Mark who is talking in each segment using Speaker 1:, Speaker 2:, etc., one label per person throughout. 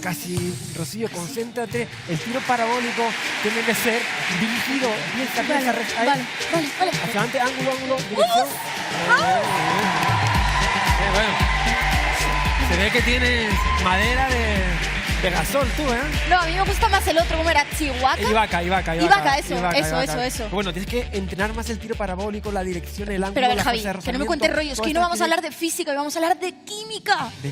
Speaker 1: Casi, Rocío, concéntrate. El tiro parabólico tiene que ser dirigido. Piensa,
Speaker 2: Vale.
Speaker 1: hacia adelante, ángulo, dirección. Bueno, se ve que tienes madera de gasol tú, ¿eh?
Speaker 2: No, a mí me gusta más el otro, ¿cómo era? ¿Chihuahua?
Speaker 1: Ivaca,
Speaker 2: eso.
Speaker 1: Bueno, tienes que entrenar más el tiro parabólico, la dirección, el ángulo,
Speaker 2: Pero a ver,
Speaker 1: la
Speaker 2: Javi,
Speaker 1: fuerza de
Speaker 2: que no me
Speaker 1: rozamiento,
Speaker 2: cuentes rollos, que
Speaker 1: todo
Speaker 2: hoy no
Speaker 1: esto
Speaker 2: vamos a
Speaker 1: tiene-
Speaker 2: hablar de física, hoy vamos a hablar de química.
Speaker 1: De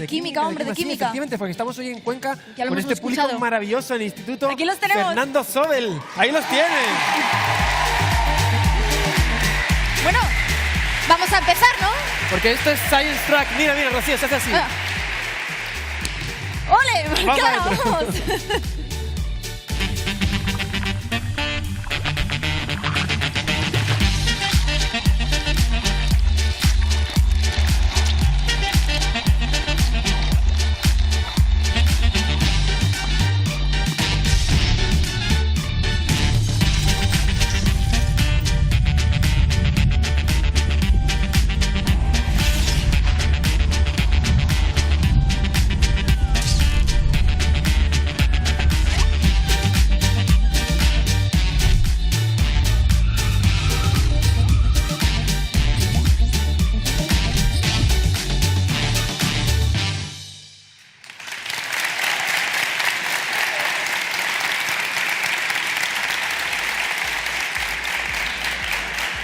Speaker 1: química,
Speaker 2: hombre, de
Speaker 1: Sí,
Speaker 2: química.
Speaker 1: efectivamente, porque estamos hoy en Cuenca
Speaker 2: Ya lo
Speaker 1: con
Speaker 2: hemos
Speaker 1: este público
Speaker 2: escuchado.
Speaker 1: maravilloso en el Instituto
Speaker 2: Aquí los tenemos.
Speaker 1: Fernando Sobel. Ahí los tienes.
Speaker 2: Bueno, vamos a empezar, ¿no?
Speaker 1: Porque esto es Science Track. Mira, Rocío, se hace así.
Speaker 2: ¡Ole!
Speaker 1: Vamos
Speaker 2: Marcada,
Speaker 1: adentro.
Speaker 2: vamos.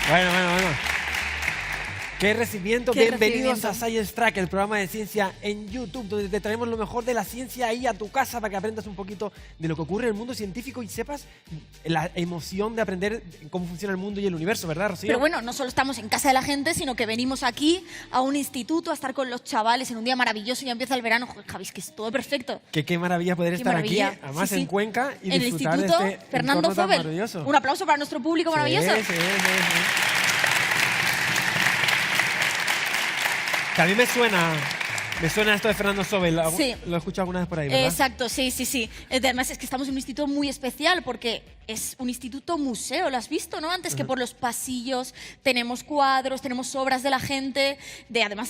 Speaker 1: Bueno. Qué recibimiento.
Speaker 2: Qué
Speaker 1: Bienvenidos
Speaker 2: recibimiento.
Speaker 1: a Science Track, el programa de ciencia en YouTube, donde te traemos lo mejor de la ciencia ahí a tu casa para que aprendas un poquito de lo que ocurre en el mundo científico y sepas la emoción de aprender cómo funciona el mundo y el universo, ¿verdad, Rocío?
Speaker 2: Pero bueno, no solo estamos en casa de la gente, sino que venimos aquí a un instituto a estar con los chavales en un día maravilloso. Ya empieza el verano. Joder, Javi, es que es todo perfecto.
Speaker 1: Qué maravilla poder
Speaker 2: Qué
Speaker 1: estar
Speaker 2: maravilla.
Speaker 1: aquí, además
Speaker 2: Sí, sí.
Speaker 1: en Cuenca y
Speaker 2: En el
Speaker 1: disfrutar
Speaker 2: instituto
Speaker 1: de este
Speaker 2: Fernando
Speaker 1: entorno tan
Speaker 2: Zobel.
Speaker 1: maravilloso.
Speaker 2: Un aplauso para nuestro público maravilloso.
Speaker 1: Sí. Que a mí me suena esto de Fernando Sobel.
Speaker 2: Sí.
Speaker 1: Lo he escuchado alguna vez por ahí, ¿verdad?
Speaker 2: Exacto, sí. Además es que estamos en un instituto muy especial porque es un instituto museo, ¿lo has visto, no? Antes que por los pasillos tenemos cuadros, tenemos obras de la gente, de además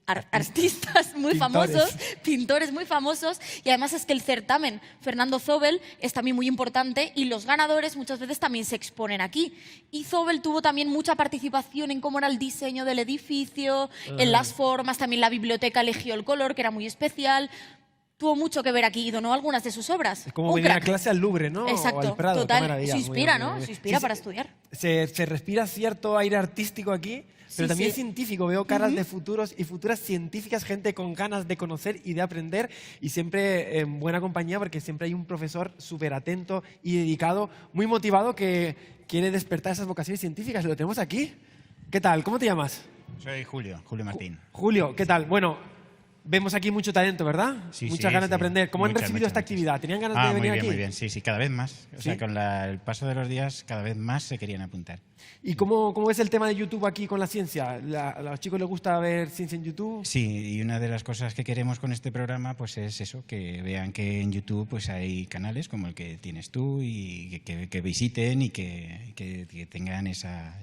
Speaker 2: artistas muy
Speaker 1: Pintores.
Speaker 2: famosos, pintores muy famosos, y además es que el certamen Fernando Zobel es también muy importante y los ganadores muchas veces también se exponen aquí. Y Zobel tuvo también mucha participación en cómo era el diseño del edificio, en las formas, también la biblioteca eligió el color, que era muy especial. Tuvo mucho que ver aquí y donó algunas de sus obras.
Speaker 1: Es como
Speaker 2: Un
Speaker 1: venir a
Speaker 2: crack.
Speaker 1: clase al Louvre, ¿no?
Speaker 2: Exacto,
Speaker 1: o al Prado.
Speaker 2: total.
Speaker 1: Qué maravilla.
Speaker 2: Se inspira,
Speaker 1: Muy
Speaker 2: ¿no?
Speaker 1: bien.
Speaker 2: Se inspira
Speaker 1: Sí,
Speaker 2: para estudiar.
Speaker 1: Se respira cierto aire artístico aquí, pero
Speaker 2: Sí,
Speaker 1: también
Speaker 2: sí.
Speaker 1: científico. Veo caras de futuros y futuras científicas, gente con ganas de conocer y de aprender, y siempre en buena compañía, porque siempre hay un profesor súper atento y dedicado, muy motivado, que quiere despertar esas vocaciones científicas. Lo tenemos aquí. ¿Qué tal? ¿Cómo te llamas?
Speaker 3: Soy Julio Martín.
Speaker 1: Julio, ¿qué tal? Bueno, vemos aquí mucho talento, ¿verdad?
Speaker 3: Sí,
Speaker 1: Muchas
Speaker 3: sí,
Speaker 1: ganas de
Speaker 3: sí.
Speaker 1: aprender. ¿Cómo han
Speaker 3: Muchas,
Speaker 1: recibido
Speaker 3: muchas,
Speaker 1: esta
Speaker 3: muchas.
Speaker 1: actividad? ¿Tenían ganas de venir aquí?
Speaker 3: Muy bien, sí, cada vez más. O sea,
Speaker 1: ¿Sí?
Speaker 3: con el paso de los días, cada vez más se querían apuntar.
Speaker 1: ¿Y cómo es el tema de YouTube aquí con la ciencia? ¿A los chicos les gusta ver ciencia en YouTube?
Speaker 3: Sí, y una de las cosas que queremos con este programa pues es eso, que vean que en YouTube pues hay canales como el que tienes tú y que visiten y que tengan esa...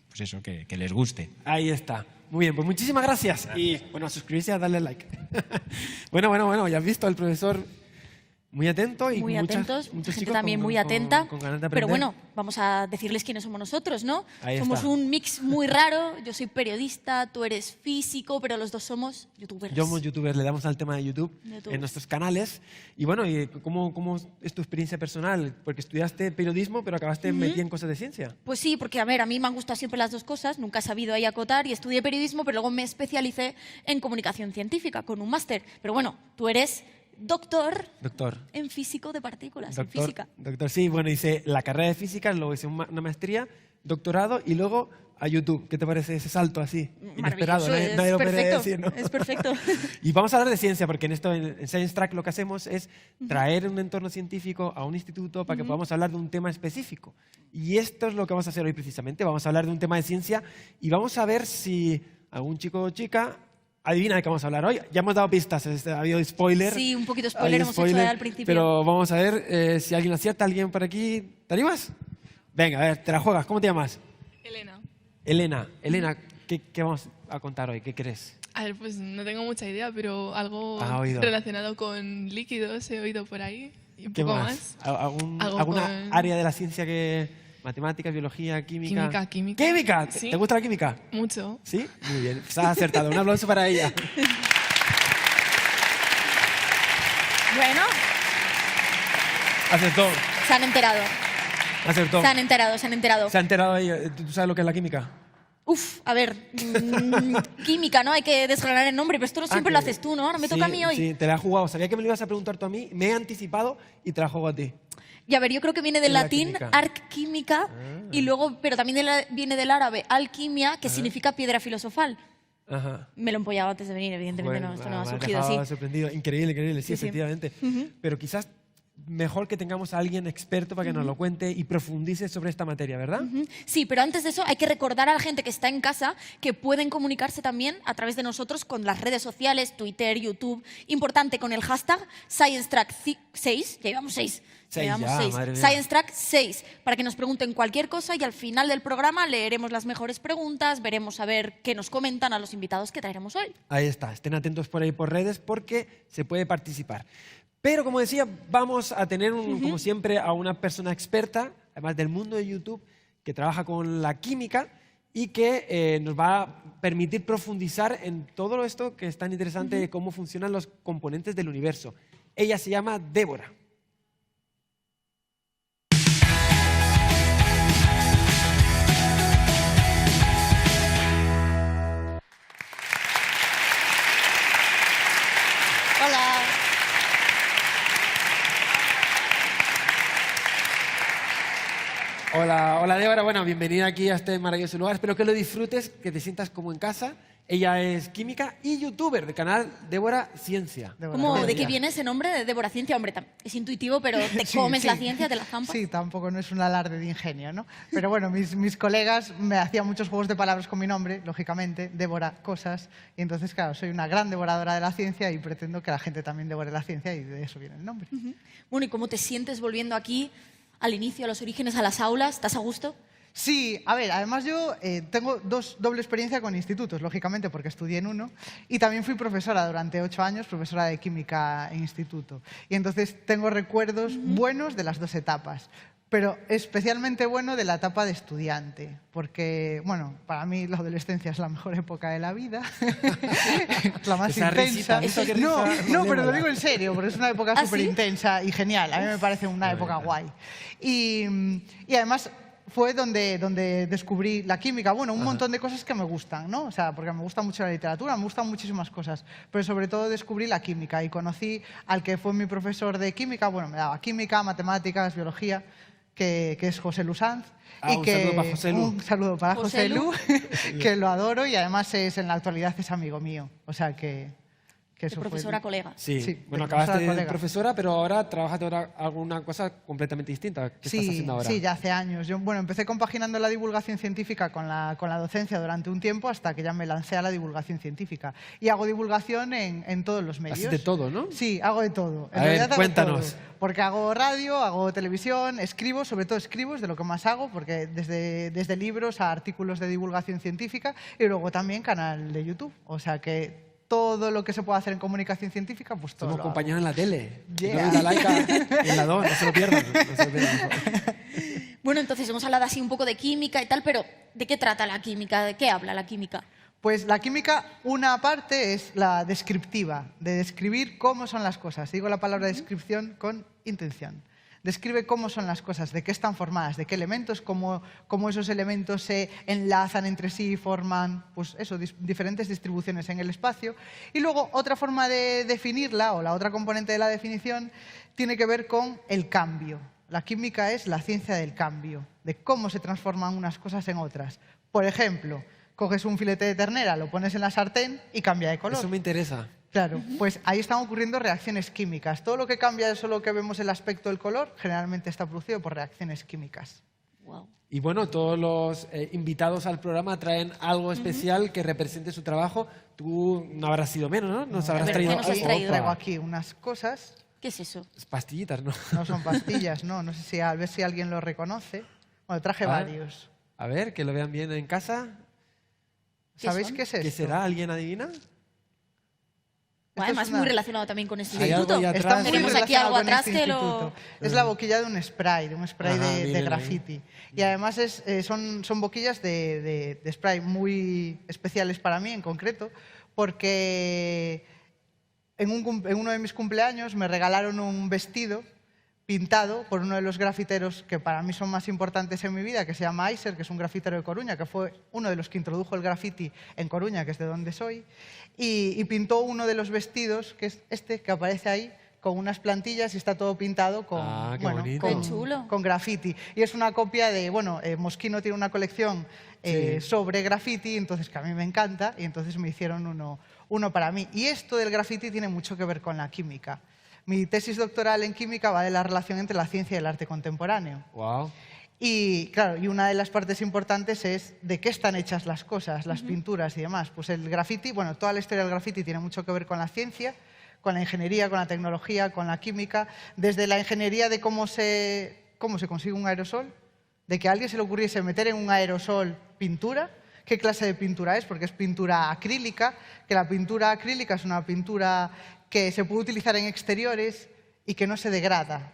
Speaker 3: pues eso, que les guste.
Speaker 1: Ahí está. Muy bien, pues muchísimas gracias. Y bueno, a suscribirse y a darle like. Bueno, ya has visto al profesor muy atento y
Speaker 2: Muy
Speaker 1: mucha
Speaker 2: atentos, mucha
Speaker 1: muchos
Speaker 2: gente
Speaker 1: chicos
Speaker 2: también
Speaker 1: con-
Speaker 2: muy
Speaker 1: con-
Speaker 2: atenta.
Speaker 1: con ganas de
Speaker 2: Pero
Speaker 1: aprender.
Speaker 2: bueno, vamos a decirles quiénes somos nosotros, ¿no?
Speaker 1: Ahí
Speaker 2: Somos
Speaker 1: está.
Speaker 2: un mix muy raro. Yo soy periodista, tú eres físico, pero los dos somos youtubers.
Speaker 1: Somos youtubers, le damos al tema de YouTube
Speaker 2: YouTubers.
Speaker 1: en nuestros canales. Y bueno, ¿y cómo es tu experiencia personal? Porque estudiaste periodismo, pero acabaste metida en cosas de ciencia.
Speaker 2: Pues sí, porque a ver, a mí me han gustado siempre las dos cosas, nunca he sabido ahí acotar y estudié periodismo, pero luego me especialicé en comunicación científica con un máster. Pero bueno, tú eres doctor
Speaker 1: Doctor.
Speaker 2: en físico de partículas, en
Speaker 1: Doctor,
Speaker 2: física.
Speaker 1: doctor, sí, bueno, hice la carrera de física, luego hice una maestría, doctorado y luego a YouTube. ¿Qué te parece ese salto así? Inesperado,
Speaker 2: Maravilloso,
Speaker 1: nadie
Speaker 2: es
Speaker 1: lo puede
Speaker 2: perfecto,
Speaker 1: decir, ¿no?
Speaker 2: es perfecto.
Speaker 1: Y vamos a hablar de ciencia, porque en Science Track lo que hacemos es traer un entorno científico a un instituto para que podamos hablar de un tema específico. Y esto es lo que vamos a hacer hoy precisamente. Vamos a hablar de un tema de ciencia y vamos a ver si algún chico o chica adivina de qué vamos a hablar hoy. Ya hemos dado pistas, ha habido spoiler.
Speaker 2: Sí, un poquito
Speaker 1: Ha
Speaker 2: spoiler
Speaker 1: habido
Speaker 2: hemos hecho al principio.
Speaker 1: Pero vamos a ver si alguien acierta, alguien por aquí. ¿Te animas? Venga, a ver, te la juegas. ¿Cómo te llamas?
Speaker 4: Elena.
Speaker 1: Elena, ¿Qué vamos a contar hoy? ¿Qué crees?
Speaker 4: A ver, pues no tengo mucha idea, pero algo
Speaker 1: ¿Has oído?
Speaker 4: relacionado con líquidos he oído por ahí. Y un
Speaker 1: ¿Qué
Speaker 4: poco
Speaker 1: más?
Speaker 4: más. Algo
Speaker 1: ¿Alguna
Speaker 4: con-
Speaker 1: área de la ciencia que... matemáticas, biología, química?
Speaker 4: Química.
Speaker 1: ¿Química?
Speaker 4: Sí.
Speaker 1: ¿Te gusta la química?
Speaker 4: Mucho.
Speaker 1: ¿Sí? Muy bien. Se ha acertado. Un aplauso para ella.
Speaker 2: Bueno,
Speaker 1: Acertó.
Speaker 2: se han enterado.
Speaker 1: Acertó.
Speaker 2: Se han enterado, se han enterado.
Speaker 1: Se ha enterado ella. ¿Tú sabes lo que es la química?
Speaker 2: Uf, a ver, química, ¿no? Hay que desgranar el nombre, pero esto no siempre lo haces tú, ¿no? Ahora me toca a mí hoy.
Speaker 1: Sí, te la he jugado. Sabía que me lo ibas a preguntar tú a mí. Me he anticipado y te la juego a ti.
Speaker 2: Y a ver, yo creo que viene del
Speaker 1: En la
Speaker 2: latín
Speaker 1: química.
Speaker 2: arc química y luego, pero también viene del árabe alquimia, que significa piedra filosofal.
Speaker 1: Ajá.
Speaker 2: Me lo he empollado antes de venir, evidentemente
Speaker 1: Bueno,
Speaker 2: no, esto no ha
Speaker 1: me has
Speaker 2: surgido así.
Speaker 1: dejado sorprendido. Increíble, increíble. Sí,
Speaker 2: Sí, sí.
Speaker 1: efectivamente. Pero quizás mejor que tengamos a alguien experto para que nos lo cuente y profundice sobre esta materia, ¿verdad?
Speaker 2: Sí, pero antes de eso hay que recordar a la gente que está en casa que pueden comunicarse también a través de nosotros con las redes sociales, Twitter, YouTube. Importante, con el hashtag ScienceTrack6, ya llevamos 6.
Speaker 1: Seis
Speaker 2: Llevamos
Speaker 1: ya,
Speaker 2: 6.
Speaker 1: madre mía.
Speaker 2: ScienceTrack6, para que nos pregunten cualquier cosa y al final del programa leeremos las mejores preguntas, veremos a ver qué nos comentan a los invitados que traeremos hoy.
Speaker 1: Ahí está. Estén atentos por ahí por redes porque se puede participar. Pero como decía, vamos a tener, como siempre, a una persona experta, además del mundo de YouTube, que trabaja con la química y que nos va a permitir profundizar en todo esto que es tan interesante de cómo funcionan los componentes del universo. Ella se llama Débora.
Speaker 2: Hola.
Speaker 1: Hola, hola Débora, bueno, bienvenida aquí a este maravilloso lugar. Espero que lo disfrutes, que te sientas como en casa. Ella es química y youtuber del canal Débora Ciencia.
Speaker 2: ¿Cómo, ¿De qué viene ese nombre de Débora Ciencia? Hombre, es intuitivo, pero te
Speaker 5: Sí,
Speaker 2: comes
Speaker 5: sí.
Speaker 2: la ciencia, te la zampas.
Speaker 5: Sí, tampoco no es un alarde de ingenio, ¿no? Pero bueno, mis colegas me hacían muchos juegos de palabras con mi nombre, lógicamente, Débora cosas, y entonces, claro, soy una gran devoradora de la ciencia y pretendo que la gente también devore la ciencia y de eso viene el nombre.
Speaker 2: Bueno, ¿y cómo te sientes volviendo aquí al inicio, a los orígenes, a las aulas? ¿Estás a gusto?
Speaker 5: Sí, a ver, además yo tengo doble experiencia con institutos, lógicamente, porque estudié en uno, y también fui profesora durante 8 años, profesora de química en instituto. Y entonces tengo recuerdos buenos de las dos etapas, pero especialmente bueno de la etapa de estudiante, porque, bueno, para mí la adolescencia es la mejor época de la vida, la más
Speaker 1: Esa
Speaker 5: intensa.
Speaker 1: risita, esa
Speaker 5: No,
Speaker 1: risa
Speaker 5: no, pero lo
Speaker 1: malévola.
Speaker 5: digo en serio, porque es una época
Speaker 2: ¿Ah, sí?
Speaker 5: súper intensa y genial. A mí me parece una época guay. Y además fue donde descubrí la química. Bueno, un montón de cosas que me gustan, ¿no? O sea, porque me gusta mucho la literatura, me gustan muchísimas cosas. Pero sobre todo descubrí la química y conocí al que fue mi profesor de química. Bueno, me daba química, matemáticas, biología, que es José Lu Sanz.
Speaker 1: Ah, un saludo para José Lu.
Speaker 5: Un saludo para
Speaker 2: José
Speaker 5: José Lu, que lo adoro y además en la actualidad es amigo mío. O sea que
Speaker 2: De
Speaker 5: eso fue...
Speaker 2: profesora a colega.
Speaker 1: Sí,
Speaker 5: Sí,
Speaker 1: bueno,
Speaker 5: de
Speaker 1: acabaste
Speaker 5: profesora
Speaker 1: de
Speaker 5: colega.
Speaker 1: profesora, pero ahora trabajas de alguna cosa completamente distinta. ¿Qué estás haciendo ahora?
Speaker 5: Sí, ya hace años. Yo, bueno, empecé compaginando la divulgación científica con la docencia durante un tiempo hasta que ya me lancé a la divulgación científica. Y hago divulgación en todos los medios.
Speaker 1: Haces de todo, ¿no?
Speaker 5: Sí, hago de todo. En
Speaker 1: A ver,
Speaker 5: realidad hago
Speaker 1: cuéntanos.
Speaker 5: todo. Porque hago radio, hago televisión, escribo, sobre todo escribo, es de lo que más hago, porque desde libros a artículos de divulgación científica y luego también canal de YouTube. O sea que todo lo que se puede hacer en comunicación científica, pues todo
Speaker 1: Somos
Speaker 5: lo hago.
Speaker 1: compañeros en la tele.
Speaker 5: Yeah.
Speaker 1: No da like en la 2, no se lo pierdan. No se lo pierdan, por favor.
Speaker 2: Bueno, entonces hemos hablado así un poco de química y tal, pero ¿de qué trata la química? ¿De qué habla la química?
Speaker 5: Pues la química, una parte es la descriptiva, de describir cómo son las cosas. Digo la palabra descripción con intención. Describe cómo son las cosas, de qué están formadas, de qué elementos, cómo esos elementos se enlazan entre sí y forman, pues eso, diferentes distribuciones en el espacio. Y luego otra forma de definirla, o la otra componente de la definición, tiene que ver con el cambio. La química es la ciencia del cambio, de cómo se transforman unas cosas en otras. Por ejemplo, coges un filete de ternera, lo pones en la sartén y cambia de color.
Speaker 1: Eso me interesa.
Speaker 5: Claro, pues ahí están ocurriendo reacciones químicas. Todo lo que cambia de solo que vemos el aspecto del color, generalmente está producido por reacciones químicas.
Speaker 2: Wow.
Speaker 1: Y bueno, todos los invitados al programa traen algo especial que represente su trabajo. Tú no habrás sido menos, ¿no? Nos habrás
Speaker 2: A ver,
Speaker 1: traído
Speaker 2: ¿qué nos has
Speaker 5: Hoy
Speaker 2: traído?
Speaker 5: traigo aquí unas cosas,
Speaker 2: ¿Qué es eso?
Speaker 1: pastillitas, ¿no?
Speaker 5: no son pastillas, no sé si a ver si alguien lo reconoce. Bueno, traje
Speaker 1: Ah.
Speaker 5: varios.
Speaker 1: A ver, que lo vean bien en casa.
Speaker 5: ¿Sabéis
Speaker 2: son?
Speaker 5: qué es esto?
Speaker 1: ¿Qué será? ¿Alguien adivina?
Speaker 5: Esto
Speaker 2: Además,
Speaker 5: es una-
Speaker 2: muy relacionado también con este
Speaker 1: Hay algo
Speaker 2: instituto.
Speaker 1: ahí atrás.
Speaker 5: Está muy
Speaker 2: Tenemos aquí
Speaker 5: relacionado
Speaker 2: algo
Speaker 5: con
Speaker 2: atrás
Speaker 5: este
Speaker 2: que lo...
Speaker 5: instituto. Es la boquilla de un spray
Speaker 1: Ajá,
Speaker 5: de
Speaker 1: miren ahí.
Speaker 5: graffiti. Y además son boquillas de spray muy especiales para mí en concreto, porque en uno de mis cumpleaños me regalaron un vestido pintado por uno de los grafiteros que para mí son más importantes en mi vida, que se llama Aiser, que es un grafitero de Coruña, que fue uno de los que introdujo el graffiti en Coruña, que es de donde soy, y pintó uno de los vestidos, que es este, que aparece ahí, con unas plantillas y está todo pintado con,
Speaker 1: Ah, qué bonito.
Speaker 2: Qué chulo.
Speaker 5: con graffiti. Y es una copia de, Moschino tiene una colección sobre graffiti, entonces que a mí me encanta, y entonces me hicieron uno para mí. Y esto del graffiti tiene mucho que ver con la química. Mi tesis doctoral en química va de la relación entre la ciencia y el arte contemporáneo.
Speaker 1: Wow.
Speaker 5: Y claro, y una de las partes importantes es de qué están hechas las cosas, las pinturas y demás. Pues el graffiti, bueno, toda la historia del graffiti tiene mucho que ver con la ciencia, con la ingeniería, con la tecnología, con la química, desde la ingeniería de cómo se consigue un aerosol, de que a alguien se le ocurriese meter en un aerosol pintura, qué clase de pintura es, porque es pintura acrílica, que la pintura acrílica es una pintura que se puede utilizar en exteriores y que no se degrada.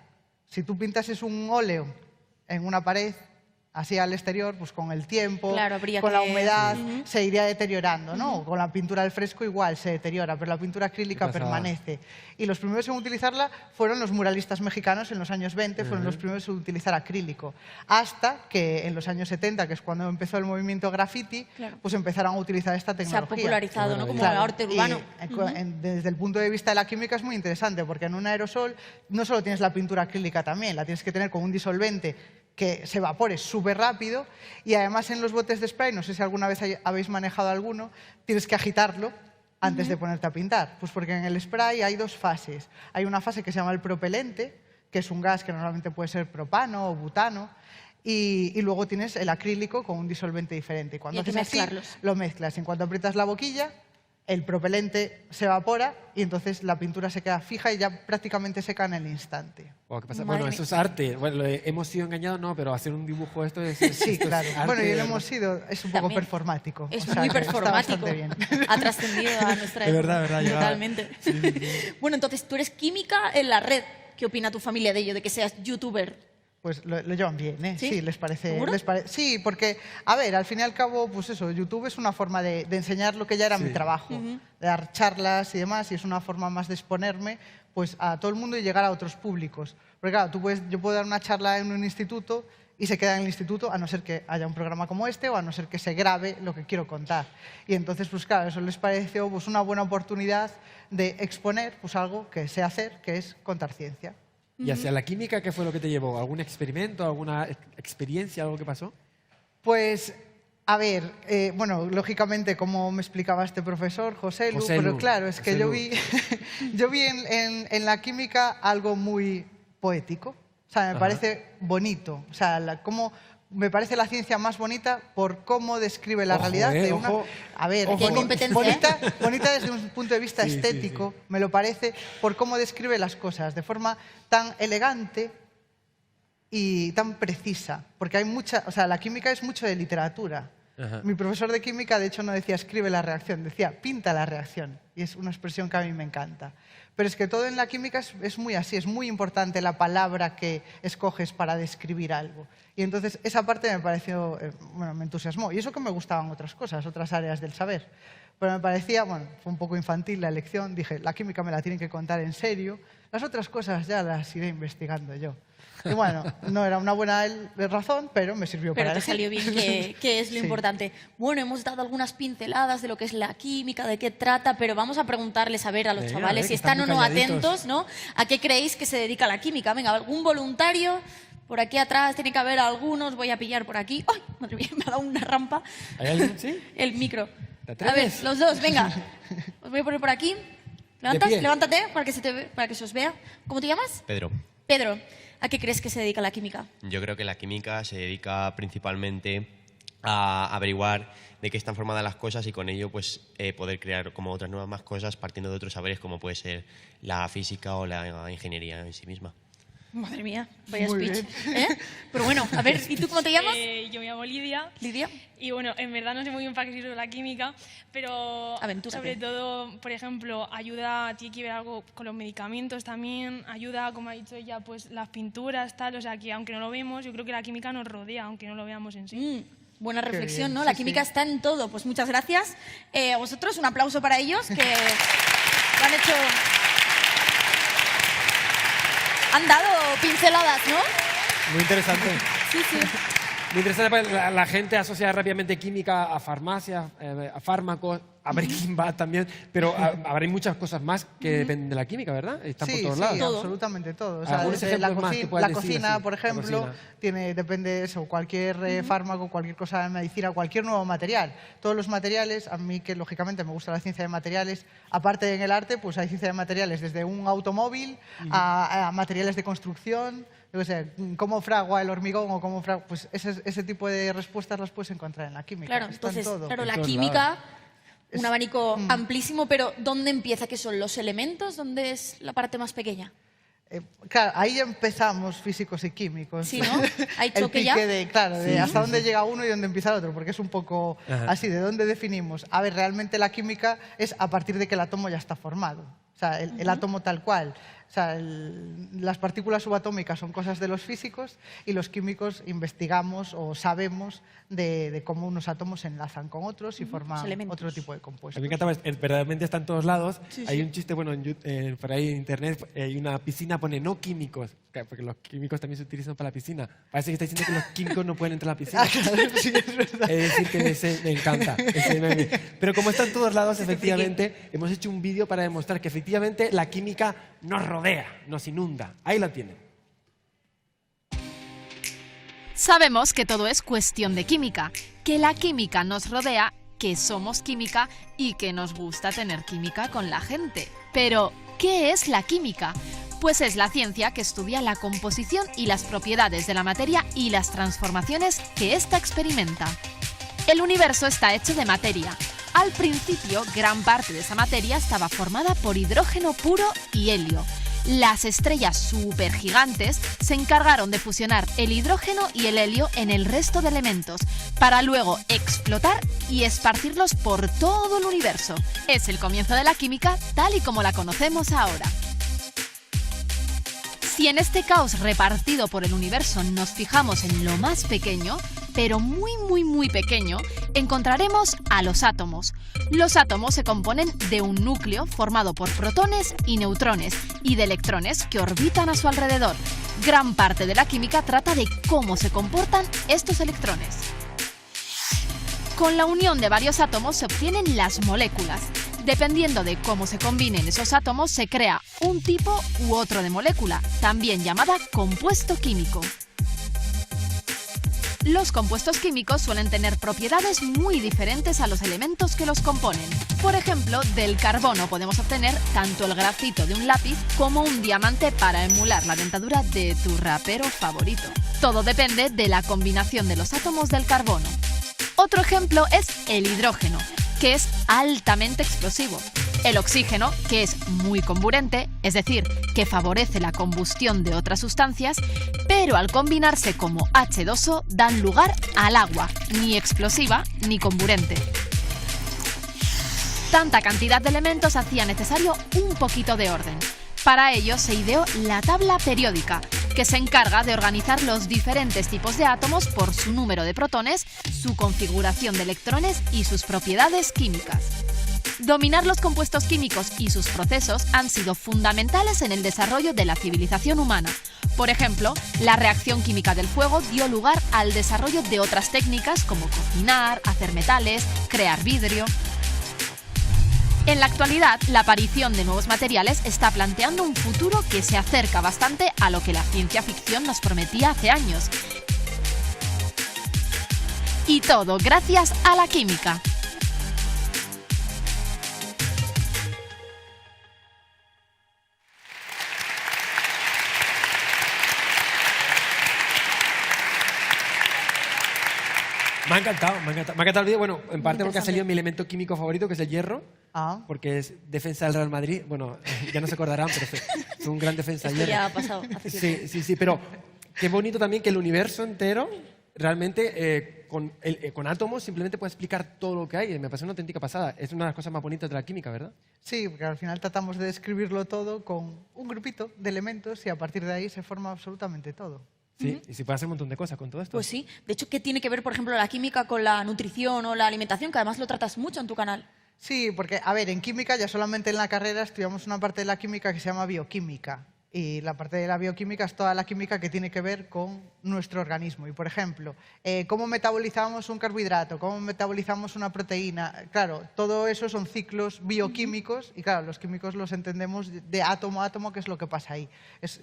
Speaker 5: Si tú pintases un óleo en una pared, así al exterior, pues con el tiempo,
Speaker 2: Claro, habría
Speaker 5: con la
Speaker 2: que-
Speaker 5: humedad, se iría deteriorando, ¿no? Con la pintura al fresco igual se deteriora, pero la pintura acrílica
Speaker 1: Qué pasada.
Speaker 5: permanece. Y los primeros en utilizarla fueron los muralistas mexicanos en los años 20, fueron los primeros en utilizar acrílico. Hasta que en los años 70, que es cuando empezó el movimiento graffiti,
Speaker 2: Claro.
Speaker 5: pues empezaron a utilizar esta
Speaker 2: Se ha
Speaker 5: tecnología.
Speaker 2: popularizado, ¿no? Como
Speaker 5: Claro,
Speaker 2: el arte
Speaker 5: y,
Speaker 2: urbano.
Speaker 5: desde el punto de vista de la química es muy interesante, porque en un aerosol no solo tienes la pintura acrílica también, la tienes que tener con un disolvente que se evapore súper rápido, y además en los botes de spray, no sé si alguna vez habéis manejado alguno, tienes que agitarlo antes de ponerte a pintar. Pues porque en el spray hay dos fases. Hay una fase que se llama el propelente, que es un gas que normalmente puede ser propano o butano, y luego tienes el acrílico con un disolvente diferente. Cuando
Speaker 2: Y hay que
Speaker 5: haces así,
Speaker 2: mezclarlos.
Speaker 5: lo mezclas. En cuanto aprietas la boquilla, el propelente se evapora y entonces la pintura se queda fija y ya prácticamente seca en el instante.
Speaker 1: Wow, ¿qué pasa?
Speaker 2: Madre
Speaker 1: Bueno,
Speaker 2: mía.
Speaker 1: eso es arte. Bueno, hemos sido engañados, no, pero hacer un dibujo esto es
Speaker 5: Sí,
Speaker 1: esto es
Speaker 5: claro.
Speaker 1: arte,
Speaker 5: Bueno, y
Speaker 1: de
Speaker 5: lo
Speaker 1: verdad.
Speaker 5: hemos sido, es un poco
Speaker 2: También.
Speaker 5: performático.
Speaker 2: Es
Speaker 5: o sea,
Speaker 2: muy
Speaker 5: que está
Speaker 2: performático.
Speaker 5: bastante bien.
Speaker 2: Ha trascendido a nuestra
Speaker 1: De
Speaker 2: época.
Speaker 1: verdad, verdad, llegaba.
Speaker 2: Totalmente. Bueno, entonces tú eres química en la red. ¿Qué opina tu familia de ello, de que seas youtuber?
Speaker 5: Pues lo llevan bien, ¿eh?
Speaker 2: ¿Sí?
Speaker 5: les parece.
Speaker 2: ¿Seguro?
Speaker 5: Sí, porque, a ver, al fin y al cabo, pues eso, YouTube es una forma de enseñar lo que ya era mi trabajo, de dar charlas y demás, y es una forma más de exponerme pues, a todo el mundo y llegar a otros públicos. Porque claro, yo puedo dar una charla en un instituto y se queda en el instituto, a no ser que haya un programa como este o a no ser que se grabe lo que quiero contar. Y entonces, pues claro, eso les pareció pues, una buena oportunidad de exponer pues, algo que sé hacer, que es contar ciencia.
Speaker 1: ¿Y hacia la química qué fue lo que te llevó? ¿Algún experimento, alguna experiencia, algo que pasó?
Speaker 5: Pues, a ver, bueno, lógicamente, como me explicaba este profesor, José Lu,
Speaker 1: José
Speaker 5: pero
Speaker 1: Lu,
Speaker 5: claro, es que
Speaker 1: José
Speaker 5: yo
Speaker 1: Lu.
Speaker 5: vi, yo vi en la química algo muy poético. O sea, me
Speaker 1: Ajá.
Speaker 5: parece bonito. O sea, me parece la ciencia más bonita por cómo describe la
Speaker 1: Ojo,
Speaker 5: realidad de una...
Speaker 1: ojo.
Speaker 5: A ver,
Speaker 1: Ojo.
Speaker 2: Qué competencia,
Speaker 5: bonita desde un punto de vista
Speaker 1: Sí, sí,
Speaker 5: estético, me lo parece, por cómo describe las cosas, de forma tan elegante y tan precisa, porque hay mucha, o sea, la química es mucho de literatura.
Speaker 1: Ajá.
Speaker 5: Mi profesor de química, de hecho, no decía escribe la reacción, decía pinta la reacción, y es una expresión que a mí me encanta. Pero es que todo en la química es muy así, es muy importante la palabra que escoges para describir algo. Y entonces esa parte me pareció, bueno, me entusiasmó. Y eso que me gustaban otras cosas, otras áreas del saber. Pero me parecía, bueno, fue un poco infantil la elección. Dije, la química me la tienen que contar en serio. Las otras cosas ya las iré investigando yo. Y bueno, no era una buena razón, pero me sirvió
Speaker 2: Pero
Speaker 5: para
Speaker 2: te
Speaker 5: elegir.
Speaker 2: salió bien, que es lo
Speaker 5: Sí.
Speaker 2: importante. Bueno, hemos dado algunas pinceladas de lo que es la química, de qué trata, pero vamos a preguntarles a ver a los
Speaker 1: Venga,
Speaker 2: chavales
Speaker 1: que
Speaker 2: si
Speaker 1: están
Speaker 2: están o
Speaker 1: muy
Speaker 2: no
Speaker 1: calladitos.
Speaker 2: atentos, ¿no? ¿A qué creéis que se dedica la química? Venga, algún voluntario. Por aquí atrás tiene que haber algunos. Voy a pillar por aquí. ¡Ay! Madre mía, me ha dado una rampa.
Speaker 1: ¿Hay alguien? ¿Sí?
Speaker 2: El micro.
Speaker 1: ¿Te
Speaker 2: A ver,
Speaker 1: atreves?
Speaker 2: los dos, venga. Os voy a poner por aquí.
Speaker 1: pie.
Speaker 2: Levántate para que se os vea. ¿Cómo te llamas?
Speaker 6: Pedro,
Speaker 2: Pedro. ¿A qué crees que se dedica la química?
Speaker 6: yo creo que la química se dedica principalmente a averiguar de qué están formadas las cosas y con ello pues poder crear como otras nuevas más cosas partiendo de otros saberes como puede ser la física o la ingeniería en sí misma.
Speaker 2: Madre mía, vaya
Speaker 5: Muy
Speaker 2: speech.
Speaker 5: bien.
Speaker 2: ¿Eh? Pero bueno, a ver, ¿y tú cómo te llamas?
Speaker 7: Yo me llamo Lidia.
Speaker 2: Lidia.
Speaker 7: Y bueno, en verdad no sé muy bien para qué sirve la química, pero
Speaker 2: Aventúrate.
Speaker 7: sobre todo, por ejemplo, ayuda, tiene que ver algo con los medicamentos también, ayuda, como ha dicho ella, pues las pinturas, tal, o sea que aunque no lo vemos, yo creo que la química nos rodea, aunque no lo veamos en sí.
Speaker 2: Buena reflexión,
Speaker 5: bien,
Speaker 2: ¿no?
Speaker 5: sí,
Speaker 2: La química
Speaker 5: sí.
Speaker 2: está en todo. Pues muchas gracias. A vosotros, un aplauso para ellos, que lo han hecho... Han dado pinceladas, ¿no?
Speaker 1: Muy interesante.
Speaker 2: Sí, sí.
Speaker 1: Muy interesante, porque la gente asocia rápidamente química a farmacia, a fármacos, a Breaking Bad también, pero habrá muchas cosas más que dependen de la química, ¿verdad? Están por
Speaker 5: Sí,
Speaker 1: todos
Speaker 5: sí,
Speaker 1: lados.
Speaker 2: Todo.
Speaker 5: absolutamente todo. O sea,
Speaker 1: Algunos
Speaker 5: desde la,
Speaker 1: ejemplos más que puedas
Speaker 5: la
Speaker 1: decir
Speaker 5: cocina,
Speaker 1: así,
Speaker 5: por
Speaker 1: la
Speaker 5: ejemplo,
Speaker 1: cocina.
Speaker 5: depende de eso, cualquier fármaco, cualquier cosa de medicina, cualquier nuevo material. Todos los materiales, a mí que lógicamente me gusta la ciencia de materiales, aparte en el arte, pues hay ciencia de materiales desde un automóvil a materiales de construcción. Yo qué sé, cómo fragua el hormigón o cómo fragua... Pues ese tipo de respuestas las puedes encontrar en la química.
Speaker 2: Claro,
Speaker 5: Está en
Speaker 2: entonces,
Speaker 5: todo.
Speaker 2: claro,
Speaker 1: En
Speaker 2: la
Speaker 1: todos
Speaker 2: química,
Speaker 5: Es-
Speaker 2: un abanico amplísimo, pero ¿dónde empieza? ¿Qué son los elementos? ¿Dónde es la parte más pequeña?
Speaker 5: Claro, ahí ya empezamos físicos y químicos.
Speaker 2: Sí, ¿no? Hay
Speaker 5: El
Speaker 2: choque
Speaker 5: pique
Speaker 2: ya.
Speaker 5: de, claro, de hasta dónde llega uno y dónde empieza el otro, porque es un poco
Speaker 1: Ajá.
Speaker 5: así, ¿de dónde definimos? A ver, realmente la química es a partir de que el átomo ya está formado. O sea, el átomo tal cual. O sea, las partículas subatómicas son cosas de los físicos y los químicos investigamos o sabemos de cómo unos átomos se enlazan con otros y forman
Speaker 2: elementos.
Speaker 5: otro tipo de
Speaker 1: A
Speaker 5: compuestos.
Speaker 1: mí me encanta, verdaderamente está en todos lados. Hay un chiste, bueno, por ahí en internet, hay una piscina, pone no químicos, porque los químicos también se utilizan para la piscina. Parece que está diciendo que los químicos no pueden entrar a la piscina.
Speaker 5: Sí, es verdad.
Speaker 1: Es decir, que ese me encanta. Ese meme. Pero como está en todos lados, efectivamente, hemos hecho un vídeo para demostrar que efectivamente la química nos rodea, nos inunda. Ahí la tienen.
Speaker 8: Sabemos que todo es cuestión de química, que la química nos rodea, que somos química y que nos gusta tener química con la gente. Pero, ¿qué es la química? Pues es la ciencia que estudia la composición y las propiedades de la materia y las transformaciones que ésta experimenta. El universo está hecho de materia. Al principio, gran parte de esa materia estaba formada por hidrógeno puro y helio. Las estrellas supergigantes se encargaron de fusionar el hidrógeno y el helio en el resto de elementos, para luego explotar y esparcirlos por todo el universo. Es el comienzo de la química tal y como la conocemos ahora. Si en este caos repartido por el universo nos fijamos en lo más pequeño, pero muy pequeño, encontraremos a los átomos. Los átomos se componen de un núcleo formado por protones y neutrones y de electrones que orbitan a su alrededor. Gran parte de la química trata de cómo se comportan estos electrones. Con la unión de varios átomos se obtienen las moléculas. Dependiendo de cómo se combinen esos átomos, se crea un tipo u otro de molécula, también llamada compuesto químico. Los compuestos químicos suelen tener propiedades muy diferentes a los elementos que los componen. Por ejemplo, del carbono podemos obtener tanto el grafito de un lápiz como un diamante para emular la dentadura de tu rapero favorito. Todo depende de la combinación de los átomos del carbono. Otro ejemplo es el hidrógeno, que es altamente explosivo. El oxígeno, que es muy comburente, es decir, que favorece la combustión de otras sustancias, pero al combinarse como H2O dan lugar al agua, ni explosiva ni comburente. Tanta cantidad de elementos hacía necesario un poquito de orden. Para ello se ideó la tabla periódica, que se encarga de organizar los diferentes tipos de átomos por su número de protones, su configuración de electrones y sus propiedades químicas. Dominar los compuestos químicos y sus procesos han sido fundamentales en el desarrollo de la civilización humana. Por ejemplo, la reacción química del fuego dio lugar al desarrollo de otras técnicas como cocinar, hacer metales, crear vidrio. En la actualidad, la aparición de nuevos materiales está planteando un futuro que se acerca bastante a lo que la ciencia ficción nos prometía hace años. Y todo gracias a la química.
Speaker 1: Me ha encantado, me ha encantado. Me ha encantado el vídeo, bueno, en parte porque ha
Speaker 2: interesante.
Speaker 1: salido mi elemento químico favorito, que es el hierro,
Speaker 5: Ah,
Speaker 1: porque es defensa del Real Madrid. Bueno, ya no se acordarán, pero es un gran defensa del
Speaker 2: Esto
Speaker 1: hierro.
Speaker 2: ya ha pasado hace tiempo.
Speaker 1: Sí, pero qué bonito también que el universo entero realmente con átomos simplemente puede explicar todo lo que hay. Me parece una auténtica pasada. Es una de las cosas más bonitas de la química, ¿verdad?
Speaker 5: sí, porque al final tratamos de describirlo todo con un grupito de elementos y a partir de ahí se forma absolutamente todo.
Speaker 1: Sí, y se puede hacer un montón de cosas con todo esto.
Speaker 2: Pues sí. De hecho, ¿qué tiene que ver, por ejemplo, la química con la nutrición o la alimentación? Que además lo tratas mucho en tu canal.
Speaker 5: Sí, porque, a ver, en química ya solamente en la carrera estudiamos una parte de la química que se llama bioquímica. Y la parte de la bioquímica es toda la química que tiene que ver con nuestro organismo. Y, por ejemplo, cómo metabolizamos un carbohidrato, cómo metabolizamos una proteína. Claro, todo eso son ciclos bioquímicos y, claro, los químicos los entendemos de átomo a átomo, qué es lo que pasa ahí.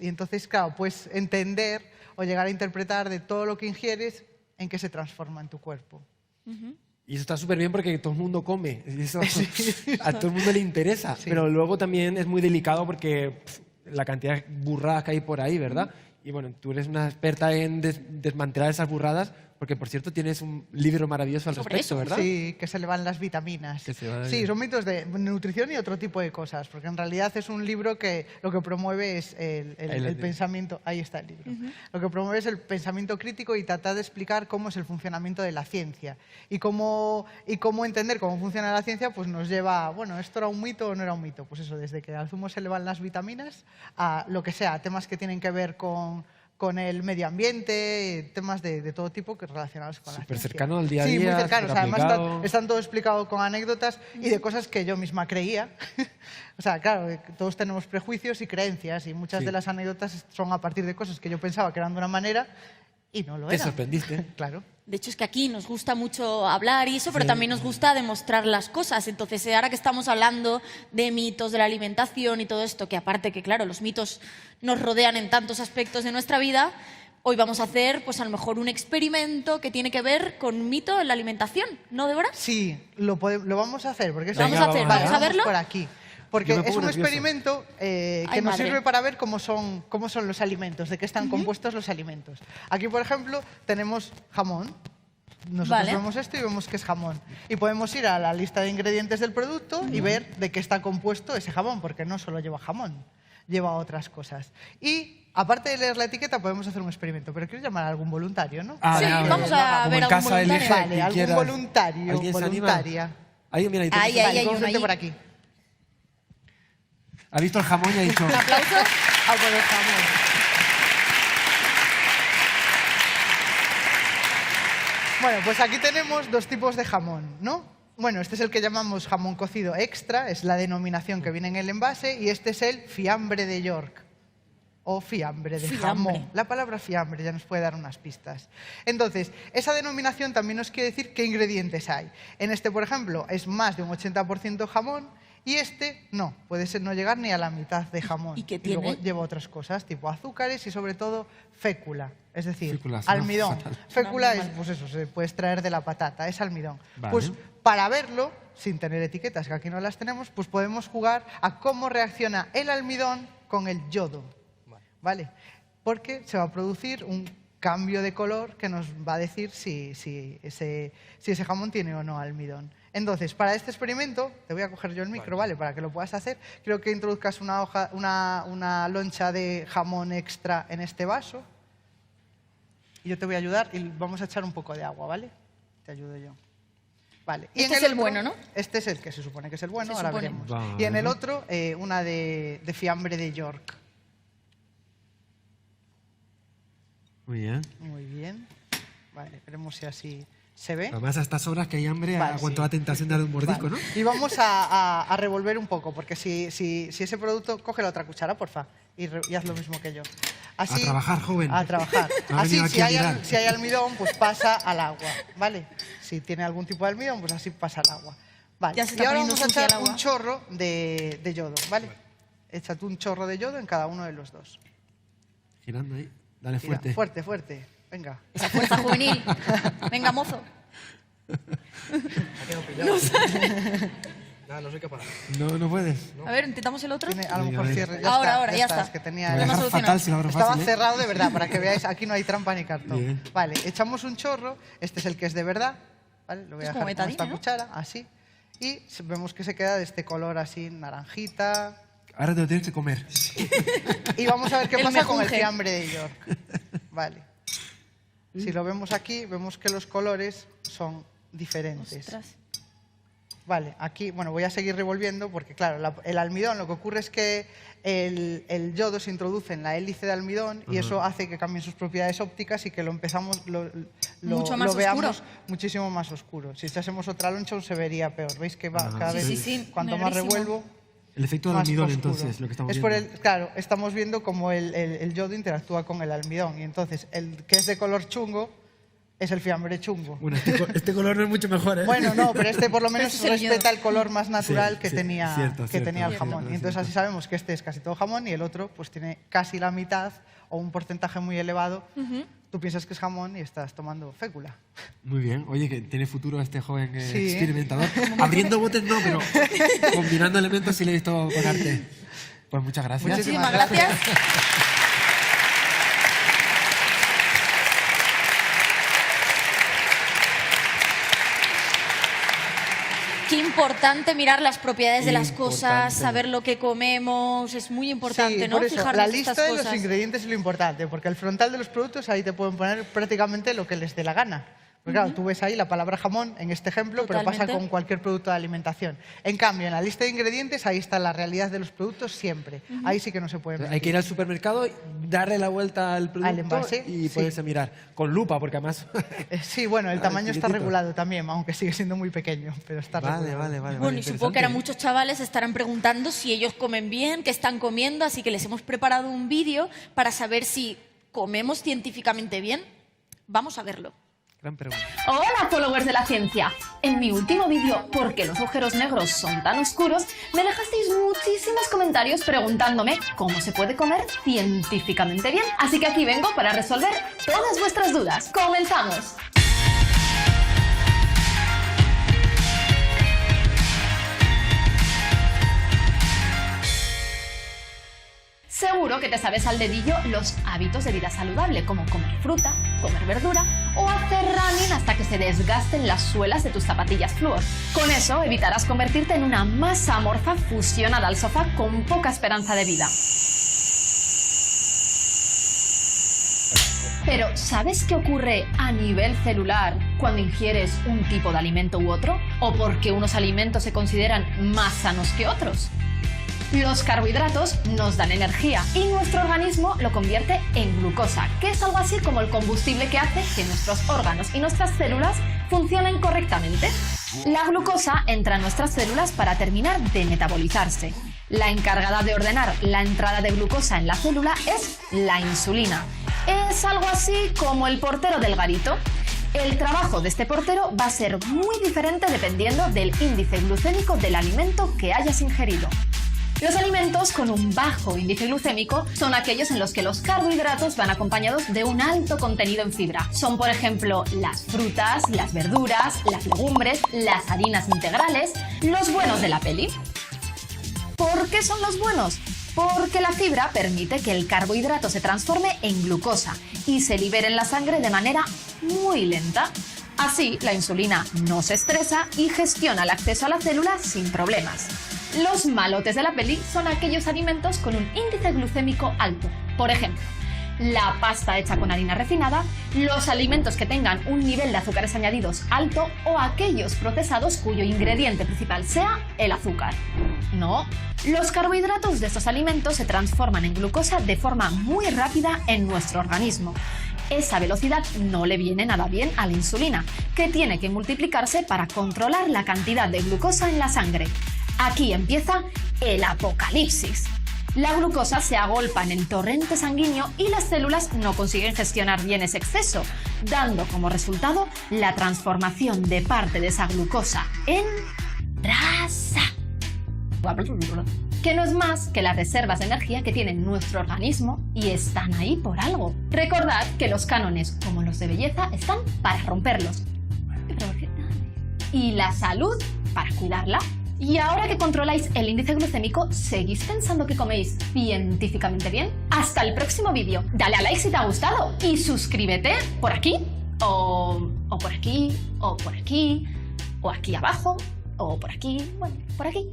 Speaker 5: Y entonces, claro, puedes entender o llegar a interpretar de todo lo que ingieres en qué se transforma en tu cuerpo.
Speaker 1: Y eso está súper bien porque todo el mundo come. Y eso a todo el mundo le interesa.
Speaker 5: Sí.
Speaker 1: Pero luego también es muy delicado porque la cantidad de burradas que hay por ahí, ¿verdad? Y bueno, tú eres una experta en desmantelar esas burradas, porque por cierto tienes un libro maravilloso al
Speaker 2: Sobre
Speaker 1: respecto,
Speaker 2: eso.
Speaker 1: ¿verdad?
Speaker 5: Sí, que se le van las vitaminas.
Speaker 1: Que se van-
Speaker 5: Sí, son mitos de nutrición y otro tipo de cosas, porque en realidad es un libro que lo que promueve es el
Speaker 1: Ahí lo
Speaker 5: pensamiento. Ahí está el libro. Lo que promueve es el pensamiento crítico y tratar de explicar cómo es el funcionamiento de la ciencia. Y cómo entender cómo funciona la ciencia pues nos lleva, bueno, ¿esto era un mito o no era un mito? Pues eso, desde que al zumo se le van las vitaminas a lo que sea, temas que tienen que ver con el medio ambiente, temas de todo tipo que relacionados con la
Speaker 1: Súper
Speaker 5: ciencia.
Speaker 1: cercano al día a
Speaker 5: Sí,
Speaker 1: día,
Speaker 5: muy cercano. O sea, además
Speaker 1: superaplicado.
Speaker 5: están todo explicado con anécdotas y de cosas que yo misma creía. O sea, claro, todos tenemos prejuicios y creencias y muchas
Speaker 1: Sí.
Speaker 5: de las anécdotas son a partir de cosas que yo pensaba que eran de una manera y no lo
Speaker 1: Te
Speaker 5: eran.
Speaker 1: sorprendiste.
Speaker 5: Claro.
Speaker 2: De hecho, es que aquí nos gusta mucho hablar y eso, pero también nos gusta demostrar las cosas. Entonces, ahora que estamos hablando de mitos de la alimentación y todo esto, que aparte que, claro, los mitos nos rodean en tantos aspectos de nuestra vida, hoy vamos a hacer, pues a lo mejor, un experimento que tiene que ver con un mito en la alimentación, ¿no, Débora?
Speaker 5: Sí, lo vamos a hacer. Porque
Speaker 2: Lo vamos a hacer,
Speaker 5: Vale,
Speaker 2: vamos a verlo.
Speaker 5: por aquí. Porque
Speaker 1: Yo me
Speaker 5: es
Speaker 1: pongo
Speaker 5: un
Speaker 1: nervioso.
Speaker 5: experimento que
Speaker 2: Ay,
Speaker 5: nos
Speaker 2: madre.
Speaker 5: sirve para ver cómo son los alimentos, de qué están compuestos los alimentos. Aquí, por ejemplo, tenemos jamón. Nosotros
Speaker 2: Vale.
Speaker 5: vemos esto y vemos que es jamón. Y podemos ir a la lista de ingredientes del producto y ver de qué está compuesto ese jamón, porque no solo lleva jamón, lleva otras cosas. Y aparte de leer la etiqueta, podemos hacer un experimento. Pero quiero llamar a algún voluntario, ¿no?
Speaker 1: Ah,
Speaker 2: Sí,
Speaker 1: venga,
Speaker 2: vamos a
Speaker 1: como
Speaker 2: ver
Speaker 1: en
Speaker 2: algún
Speaker 1: casa,
Speaker 2: voluntario.
Speaker 1: elige
Speaker 5: Vale,
Speaker 1: quien
Speaker 5: algún
Speaker 1: quieras.
Speaker 5: voluntario,
Speaker 1: ¿Alguien se anima?
Speaker 5: voluntaria.
Speaker 1: Ahí, mira, ahí
Speaker 2: Ahí,
Speaker 1: tenemos-
Speaker 2: ahí, hay
Speaker 5: Vamos,
Speaker 2: uno
Speaker 5: vente
Speaker 2: ahí.
Speaker 5: por aquí.
Speaker 1: Ha visto el jamón y ha dicho...
Speaker 2: Un aplauso.
Speaker 5: Ah, por el jamón. Bueno, pues aquí tenemos dos tipos de jamón, ¿no? Bueno, este es el que llamamos jamón cocido extra, es la denominación que viene en el envase, y este es el fiambre de York, o fiambre de
Speaker 2: Fiambre.
Speaker 5: jamón. La palabra fiambre ya nos puede dar unas pistas. Entonces, esa denominación también nos quiere decir qué ingredientes hay. En este, por ejemplo, es más de un 80% jamón, y este no, puede ser no llegar ni a la mitad de jamón.
Speaker 2: ¿Y qué
Speaker 5: luego
Speaker 2: tiene?
Speaker 5: lleva otras cosas, tipo azúcares y sobre todo fécula, es decir,
Speaker 1: Fécula, suena
Speaker 5: almidón.
Speaker 1: fatal.
Speaker 5: Fécula
Speaker 2: Suena
Speaker 5: es,
Speaker 2: muy
Speaker 5: pues eso, se puede extraer de la patata, es almidón.
Speaker 1: Vale.
Speaker 5: Pues para verlo, sin tener etiquetas, que aquí no las tenemos, pues podemos jugar a cómo reacciona el almidón con el yodo, ¿vale? Porque se va a producir un cambio de color que nos va a decir si ese jamón tiene o no almidón. Entonces, para este experimento, te voy a coger yo el micro, ¿vale? Para que lo puedas hacer. Quiero que introduzcas una loncha de jamón extra en este vaso. Y yo te voy a ayudar y vamos a echar un poco de agua, ¿vale? Te ayudo yo. Vale. Y
Speaker 2: Este
Speaker 5: en
Speaker 2: es el
Speaker 5: otro-
Speaker 2: bueno, ¿no?
Speaker 5: Este es el que se supone que es el bueno,
Speaker 2: Se
Speaker 5: ahora
Speaker 2: supone.
Speaker 5: veremos.
Speaker 1: Vale.
Speaker 5: Y en el otro, una de fiambre de York.
Speaker 1: Muy bien.
Speaker 5: Muy bien. Vale, veremos si así se ve.
Speaker 1: Además, a estas horas que hay hambre,
Speaker 5: Vale,
Speaker 1: aguanto
Speaker 5: sí.
Speaker 1: la tentación de dar un mordisco,
Speaker 5: Vale.
Speaker 1: ¿no?
Speaker 5: Y vamos a revolver un poco, porque si ese producto... Coge la otra cuchara, porfa, y haz lo mismo que yo. Así,
Speaker 1: A trabajar, joven.
Speaker 5: A trabajar.
Speaker 1: Ha
Speaker 5: Así,
Speaker 1: venido aquí
Speaker 5: si
Speaker 1: a
Speaker 5: hay,
Speaker 1: mirar.
Speaker 5: si hay almidón, pues pasa al agua, ¿vale? Si tiene algún tipo de almidón, pues así pasa al agua. Vale.
Speaker 2: Ya se
Speaker 5: Y
Speaker 2: está
Speaker 5: ahora
Speaker 2: poniendo
Speaker 5: vamos a
Speaker 2: sucia el
Speaker 5: echar
Speaker 2: agua.
Speaker 5: un chorro de yodo, ¿vale? Échate un chorro de yodo en cada uno de los dos.
Speaker 1: Girando ahí. Dale
Speaker 5: Tira,
Speaker 1: fuerte.
Speaker 5: fuerte, fuerte. Venga.
Speaker 2: Esa fuerza juvenil. Venga, mozo.
Speaker 9: no soy capaz.
Speaker 1: No puedes.
Speaker 2: A ver, intentamos el otro.
Speaker 5: Tiene, a lo mejor
Speaker 1: Venga,
Speaker 5: cierre.
Speaker 2: Ahora, ya está.
Speaker 5: Es que tenía...
Speaker 1: Te voy a dejar fatal si lo abro
Speaker 5: Estaba
Speaker 1: fácil, ¿eh?
Speaker 5: cerrado de verdad, para que veáis, aquí no hay trampa ni cartón.
Speaker 1: Bien.
Speaker 5: Vale, echamos un chorro, este es el que es de verdad, ¿vale? Lo voy a
Speaker 2: Es como
Speaker 5: dejar con esta
Speaker 2: betadine, ¿no?
Speaker 5: cuchara, así. Y vemos que se queda de este color así, naranjita.
Speaker 1: Ahora te lo tienes que comer.
Speaker 5: Y vamos a ver qué
Speaker 2: El
Speaker 5: pasa con el
Speaker 2: mejunje.
Speaker 5: fiambre de York. Vale. Si lo vemos aquí, vemos que los colores son diferentes.
Speaker 2: Ostras.
Speaker 5: Vale, aquí, bueno, voy a seguir revolviendo porque, claro, el almidón, lo que ocurre es que el yodo se introduce en la hélice de almidón y eso hace que cambien sus propiedades ópticas y que lo
Speaker 2: Mucho más
Speaker 5: lo veamos
Speaker 2: oscuro.
Speaker 5: muchísimo más oscuro. Si echásemos otra loncha se vería peor. ¿Veis que va cada
Speaker 2: Sí,
Speaker 5: vez,
Speaker 2: sí, sí,
Speaker 5: cuanto más
Speaker 2: negrísimo.
Speaker 5: revuelvo,
Speaker 1: El efecto del
Speaker 5: más
Speaker 1: almidón,
Speaker 5: oscuro?
Speaker 1: entonces, lo que estamos
Speaker 5: es
Speaker 1: viendo.
Speaker 5: claro, estamos viendo cómo el yodo interactúa con el almidón y entonces el que es de color chungo es el fiambre chungo.
Speaker 1: Bueno, este color no es mucho mejor, ¿eh?
Speaker 5: Bueno, no, pero este por lo menos
Speaker 2: Pero ese es el
Speaker 5: respeta
Speaker 2: yodo.
Speaker 5: el color más natural
Speaker 1: Sí,
Speaker 5: que
Speaker 1: sí,
Speaker 5: tenía,
Speaker 1: cierto,
Speaker 5: que
Speaker 1: cierto,
Speaker 5: tenía el
Speaker 1: cierto,
Speaker 5: jamón. Y
Speaker 1: cierto.
Speaker 5: entonces así sabemos que este es casi todo jamón y el otro pues tiene casi la mitad o un porcentaje muy elevado. Tú piensas que es jamón y estás tomando fécula.
Speaker 1: Muy bien. Oye, que tiene futuro este joven
Speaker 5: Sí, ¿eh?
Speaker 1: experimentador. Abriendo botes no, pero combinando elementos sí le he visto con arte. Pues muchas gracias.
Speaker 2: Muchísimas gracias. Qué importante mirar las propiedades de las cosas,
Speaker 1: Importante.
Speaker 2: saber lo que comemos, es muy importante,
Speaker 5: Sí,
Speaker 2: ¿no?
Speaker 5: por eso,
Speaker 2: Fijarnos
Speaker 5: la
Speaker 2: en
Speaker 5: lista
Speaker 2: estas
Speaker 5: de los
Speaker 2: cosas.
Speaker 5: ingredientes es lo importante, porque el frontal de los productos ahí te pueden poner prácticamente lo que les dé la gana. Porque claro, tú ves ahí la palabra jamón en este ejemplo, pero pasa
Speaker 2: Totalmente.
Speaker 5: con cualquier producto de alimentación. En cambio, en la lista de ingredientes ahí está la realidad de los productos siempre. Ahí sí que no se puede mentir.
Speaker 1: Hay que ir al supermercado, darle la vuelta al producto
Speaker 5: envase,
Speaker 1: y
Speaker 5: sí.
Speaker 1: poderse mirar. Con lupa, porque además...
Speaker 5: Sí, bueno, el tamaño está
Speaker 1: chiquitito.
Speaker 5: regulado también, aunque sigue siendo muy pequeño, pero está regulado.
Speaker 1: Vale.
Speaker 2: Bueno, y supongo que ahora muchos chavales estarán preguntando si ellos comen bien, qué están comiendo, así que les hemos preparado un vídeo para saber si comemos científicamente bien. Vamos a verlo.
Speaker 1: Gran pregunta.
Speaker 8: Hola, followers de la ciencia. En mi último vídeo, ¿por qué los agujeros negros son tan oscuros?, me dejasteis muchísimos comentarios preguntándome cómo se puede comer científicamente bien. Así que aquí vengo para resolver todas vuestras dudas. ¡Comenzamos! Seguro que te sabes al dedillo los hábitos de vida saludable, como comer fruta, comer verdura o hacer running hasta que se desgasten las suelas de tus zapatillas flúor. Con eso evitarás convertirte en una masa amorfa fusionada al sofá con poca esperanza de vida. Pero, ¿sabes qué ocurre a nivel celular cuando ingieres un tipo de alimento u otro? ¿O por qué unos alimentos se consideran más sanos que otros? Los carbohidratos nos dan energía y nuestro organismo lo convierte en glucosa, que es algo así como el combustible que hace que nuestros órganos y nuestras células funcionen correctamente. La glucosa entra en nuestras células para terminar de metabolizarse. La encargada de ordenar la entrada de glucosa en la célula es la insulina. Es algo así como el portero del garito. El trabajo de este portero va a ser muy diferente dependiendo del índice glucémico del alimento que hayas ingerido. Los alimentos con un bajo índice glucémico son aquellos en los que los carbohidratos van acompañados de un alto contenido en fibra. Son, por ejemplo, las frutas, las verduras, las legumbres, las harinas integrales, los buenos de la peli. ¿Por qué son los buenos? Porque la fibra permite que el carbohidrato se transforme en glucosa y se libere en la sangre de manera muy lenta. Así, la insulina no se estresa y gestiona el acceso a la célula sin problemas. Los malotes de la peli son aquellos alimentos con un índice glucémico alto. Por ejemplo, la pasta hecha con harina refinada, los alimentos que tengan un nivel de azúcares añadidos alto o aquellos procesados cuyo ingrediente principal sea el azúcar. No, los carbohidratos de estos alimentos se transforman en glucosa de forma muy rápida en nuestro organismo. Esa velocidad no le viene nada bien a la insulina, que tiene que multiplicarse para controlar la cantidad de glucosa en la sangre. Aquí empieza el apocalipsis. La glucosa se agolpa en el torrente sanguíneo y las células no consiguen gestionar bien ese exceso, dando como resultado la transformación de parte de esa glucosa en grasa, que no es más que las reservas de energía que tiene nuestro organismo y están ahí por algo. Recordad que los cánones, como los de belleza, están para romperlos. Y la salud, para cuidarla. Y ahora que controláis el índice glucémico, ¿seguís pensando que coméis científicamente bien? Hasta el próximo vídeo. Dale a like si te ha gustado y suscríbete por aquí, o por aquí, o por aquí, o aquí abajo, o por aquí, bueno, por aquí.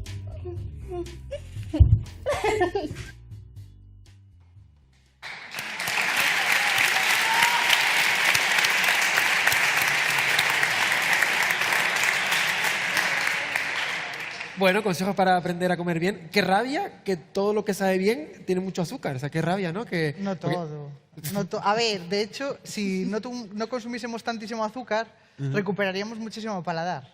Speaker 1: Bueno, consejos para aprender a comer bien. Qué rabia que todo lo que sabe bien tiene mucho azúcar. O sea, qué rabia, ¿no? Que,
Speaker 5: No todo. A ver, de hecho, si no consumiésemos tantísimo azúcar, recuperaríamos muchísimo paladar.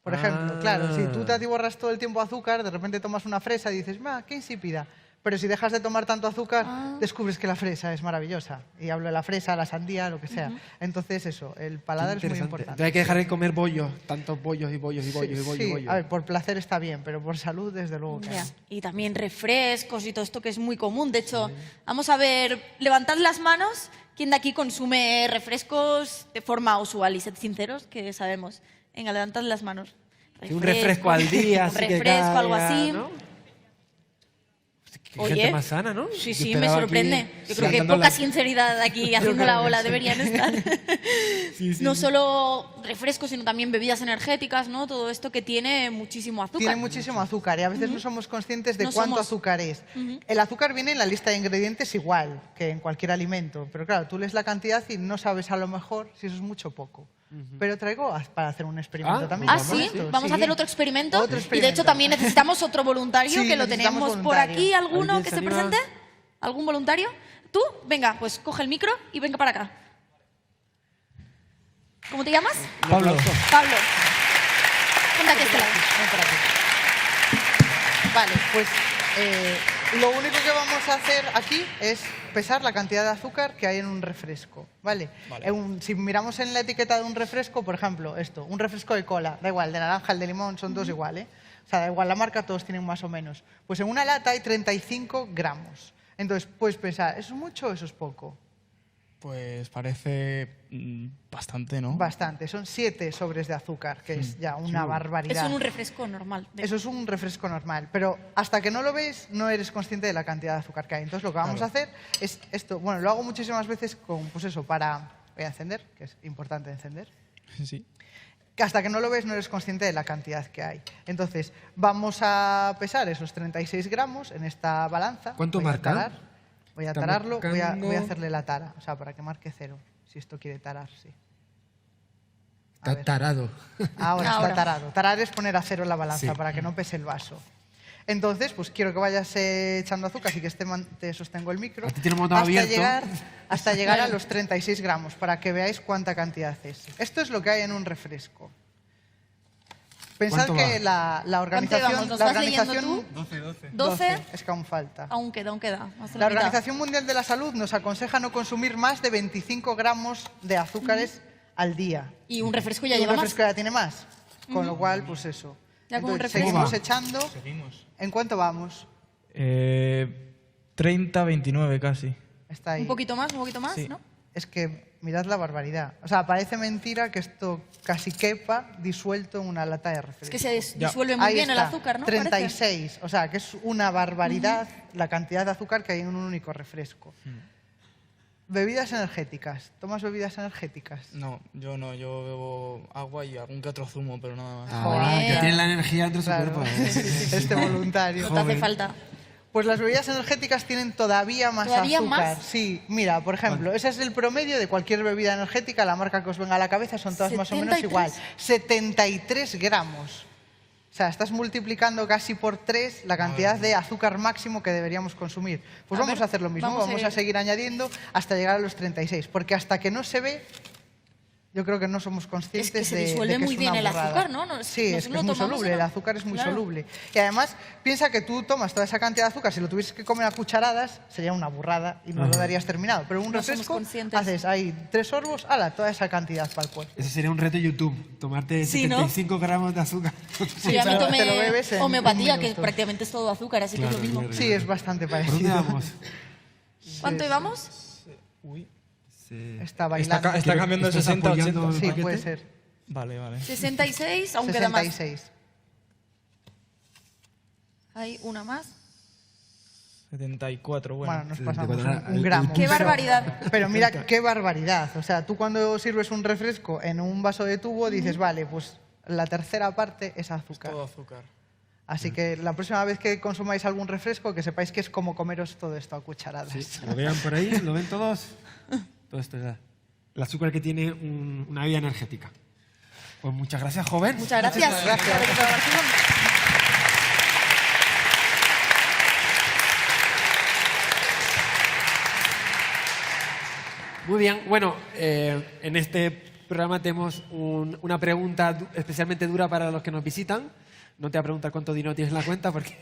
Speaker 5: Por ejemplo, claro, si tú te atiborras todo el tiempo azúcar, de repente tomas una fresa y dices, qué insípida. Pero si dejas de tomar tanto azúcar, descubres que la fresa es maravillosa. Y hablo de la fresa, la sandía, lo que sea. Entonces eso, el paladar es muy importante.
Speaker 1: Entonces hay que dejar de comer bollos, tantos bollos y bollos y bollos y bollos.
Speaker 5: Sí,
Speaker 1: y bollos.
Speaker 5: a ver, por placer está bien, pero por salud, desde luego que
Speaker 2: Ya.
Speaker 5: no.
Speaker 2: Y también refrescos y todo esto que es muy común. De hecho, vamos a ver, levantad las manos. ¿Quién de aquí consume refrescos de forma usual? Y sed sinceros, que sabemos. Venga, levantad las manos.
Speaker 1: Sí, un refresco al día,
Speaker 2: un
Speaker 1: así que
Speaker 2: refresco, algo
Speaker 1: caiga,
Speaker 2: así.
Speaker 1: ¿no? Qué
Speaker 2: Oye,
Speaker 1: gente más sana, ¿no?
Speaker 2: Sí,
Speaker 1: Yo
Speaker 2: sí, me
Speaker 1: esperaba
Speaker 2: sorprende.
Speaker 1: aquí
Speaker 2: Yo creo que
Speaker 1: levantando
Speaker 2: poca sinceridad aquí haciendo la ola deberían estar. No solo refrescos, sino también bebidas energéticas, ¿no? Todo esto que tiene muchísimo azúcar.
Speaker 5: Tiene muchísimo azúcar y a veces no somos conscientes de
Speaker 2: No
Speaker 5: cuánto
Speaker 2: somos.
Speaker 5: azúcar es. El azúcar viene en la lista de ingredientes igual que en cualquier alimento, pero claro, tú lees la cantidad y no sabes a lo mejor si eso es mucho o poco. Pero traigo para hacer un experimento también.
Speaker 2: Ah,
Speaker 5: con
Speaker 2: sí,
Speaker 5: esto,
Speaker 2: vamos a
Speaker 5: sí.
Speaker 2: hacer otro experimento.
Speaker 5: Otro
Speaker 2: Y de hecho
Speaker 5: experimento.
Speaker 2: también necesitamos otro voluntario,
Speaker 5: Sí,
Speaker 2: que lo
Speaker 5: necesitamos
Speaker 2: tenemos por
Speaker 5: voluntario.
Speaker 2: aquí. ¿Alguno
Speaker 1: ¿Alguien
Speaker 2: que
Speaker 1: se
Speaker 2: se
Speaker 1: anima?
Speaker 2: presente? ¿Algún voluntario? ¿Tú? Venga, pues coge el micro y venga para acá. ¿Cómo te llamas?
Speaker 9: Pablo.
Speaker 2: Pablo. Venga, que este lado.
Speaker 5: Ven por aquí. Vale, pues lo único que vamos a hacer aquí es pesar la cantidad de azúcar que hay en un refresco, ¿vale? Si miramos en la etiqueta de un refresco, por ejemplo, esto, un refresco de cola, da igual, de naranja, el de limón, son todos igual, ¿eh? O sea, da igual la marca, todos tienen más o menos. Pues en una lata hay 35 gramos. Entonces, puedes pensar, ¿eso es mucho o eso es poco?
Speaker 9: Pues parece bastante, ¿no?
Speaker 5: Bastante, son 7 sobres de azúcar, que es ya una barbaridad.
Speaker 2: Es un refresco normal.
Speaker 5: Eso es un refresco normal, pero hasta que no lo ves no eres consciente de la cantidad de azúcar que hay. Entonces lo que vamos a hacer es esto. Bueno, lo hago muchísimas veces con, pues eso, voy a encender, que es importante encender.
Speaker 9: Sí.
Speaker 5: Que hasta que no lo ves no eres consciente de la cantidad que hay. Entonces vamos a pesar esos 36 gramos en esta balanza.
Speaker 1: ¿Cuánto marca?
Speaker 5: Voy a
Speaker 1: Está
Speaker 5: tararlo, voy a
Speaker 1: marcando-
Speaker 5: hacerle la tara, o sea, para que marque 0, si esto quiere tarar, sí. A
Speaker 1: Está
Speaker 5: ver.
Speaker 1: tarado.
Speaker 5: Ahora
Speaker 2: Ahora.
Speaker 5: está tarado. Tarar es poner a 0 la balanza
Speaker 1: Sí.
Speaker 5: para que no pese el vaso. Entonces, pues quiero que vayas echando azúcar, así que te sostengo el micro.
Speaker 1: A ti tiene un botón abierto.
Speaker 5: Hasta llegar a los 36 gramos, para que veáis cuánta cantidad es. Esto es lo que hay en un refresco. Pensad
Speaker 1: ¿Cuánto
Speaker 5: que
Speaker 1: va?
Speaker 5: la organización...
Speaker 2: llevamos? ¿Lo
Speaker 5: la
Speaker 2: estás leyendo
Speaker 5: organización
Speaker 2: 12.
Speaker 5: Es que aún falta.
Speaker 2: Aún queda, Más de
Speaker 5: La
Speaker 2: la mitad.
Speaker 5: Organización Mundial de la Salud nos aconseja no consumir más de 25 gramos de azúcares al día.
Speaker 2: Y un refresco ya
Speaker 5: Y un
Speaker 2: lleva
Speaker 5: refresco ya tiene más. Con lo cual, pues eso.
Speaker 2: Ya con un
Speaker 5: Entonces,
Speaker 2: refresco.
Speaker 5: seguimos
Speaker 1: Va.
Speaker 5: echando.
Speaker 9: Seguimos.
Speaker 5: ¿En cuánto vamos?
Speaker 9: 30, 29 casi.
Speaker 5: Está ahí.
Speaker 2: Un poquito más,
Speaker 9: Sí.
Speaker 2: ¿no?
Speaker 5: Es que mirad la barbaridad. O sea, parece mentira que esto casi quepa disuelto en una lata de refresco.
Speaker 2: Es que se
Speaker 9: Ya.
Speaker 2: disuelve muy
Speaker 5: Ahí
Speaker 2: bien el
Speaker 5: está,
Speaker 2: azúcar, ¿no? Parece.
Speaker 5: 36. O sea, que es una barbaridad la cantidad de azúcar que hay en un único refresco. Bebidas energéticas. ¿Tomas bebidas energéticas?
Speaker 9: No, yo bebo agua y algún que otro zumo, pero nada más.
Speaker 1: Ah,
Speaker 2: Joder.
Speaker 1: que tiene la energía dentro de su
Speaker 5: Claro.
Speaker 1: cuerpo. ¿eh?
Speaker 5: Este voluntario.
Speaker 2: No te hace falta.
Speaker 5: Pues las bebidas energéticas tienen todavía más
Speaker 2: ¿Todavía
Speaker 5: azúcar.
Speaker 2: más?
Speaker 5: Sí, mira, por ejemplo, ese es el promedio de cualquier bebida energética, la marca que os venga a la cabeza, son todas más o menos
Speaker 2: 73.
Speaker 5: igual. 73 gramos. O sea, estás multiplicando casi por 3 la cantidad de azúcar máximo que deberíamos consumir. Pues
Speaker 2: A
Speaker 5: vamos
Speaker 2: ver,
Speaker 5: a hacer lo mismo, vamos a seguir añadiendo hasta llegar a los 36, porque hasta que no se ve, yo creo que no somos conscientes
Speaker 2: Es que se
Speaker 5: de
Speaker 2: disuelve
Speaker 5: que
Speaker 2: muy
Speaker 5: es
Speaker 2: bien
Speaker 5: una
Speaker 2: el
Speaker 5: burrada.
Speaker 2: azúcar, ¿no?
Speaker 5: Sí, es
Speaker 2: Nos
Speaker 5: que
Speaker 2: lo
Speaker 5: es muy
Speaker 2: tomamos y
Speaker 5: soluble,
Speaker 2: no-
Speaker 5: el azúcar es muy
Speaker 2: Claro.
Speaker 5: soluble. Y además, piensa que tú tomas toda esa cantidad de azúcar, si lo tuvieses que comer a cucharadas, sería una burrada y no lo darías terminado. Pero un
Speaker 2: No somos
Speaker 5: refresco,
Speaker 2: conscientes.
Speaker 5: haces ahí 3 sorbos, ala, toda esa cantidad para el cuerpo.
Speaker 1: Ese sería un reto de YouTube, tomarte
Speaker 2: Sí, ¿no?
Speaker 1: 75 gramos de azúcar.
Speaker 2: Sí, a mí
Speaker 5: pero
Speaker 2: tomé
Speaker 5: te lo bebes en
Speaker 2: homeopatía,
Speaker 5: un
Speaker 2: que
Speaker 5: minuto.
Speaker 2: prácticamente es todo azúcar, así que es lo mismo.
Speaker 1: claro.
Speaker 5: Sí, es bastante
Speaker 1: ¿Por dónde
Speaker 5: parecido.
Speaker 1: vamos?
Speaker 2: ¿Cuánto íbamos?
Speaker 9: Uy.
Speaker 5: Está bailando.
Speaker 9: Está cambiando de
Speaker 1: ¿Estás
Speaker 9: 60 a
Speaker 1: apoyando
Speaker 9: 80.
Speaker 5: Sí,
Speaker 1: paquete?
Speaker 5: puede ser.
Speaker 9: Vale, vale.
Speaker 2: 66, aún queda más.
Speaker 5: 66.
Speaker 2: Hay una más.
Speaker 9: 74, bueno.
Speaker 5: Bueno, nos pasamos
Speaker 1: 74,
Speaker 5: un gramo.
Speaker 2: ¡Qué
Speaker 5: pero-
Speaker 2: barbaridad!
Speaker 5: Pero mira, qué barbaridad. O sea, tú cuando sirves un refresco en un vaso de tubo dices, vale, pues la tercera parte es azúcar.
Speaker 9: Todo azúcar.
Speaker 5: Así que la próxima vez que consumáis algún refresco, que sepáis que es como comeros todo esto a cucharadas.
Speaker 1: Sí, lo vean por ahí, lo ven todos. Todo esto es el azúcar que tiene una vida energética. Pues muchas gracias, joven.
Speaker 2: Muchas gracias.
Speaker 5: gracias.
Speaker 2: por esta colaboración.
Speaker 1: Muy bien, bueno, en este programa tenemos una pregunta especialmente dura para los que nos visitan. No te voy a preguntar cuánto dinero tienes en la cuenta porque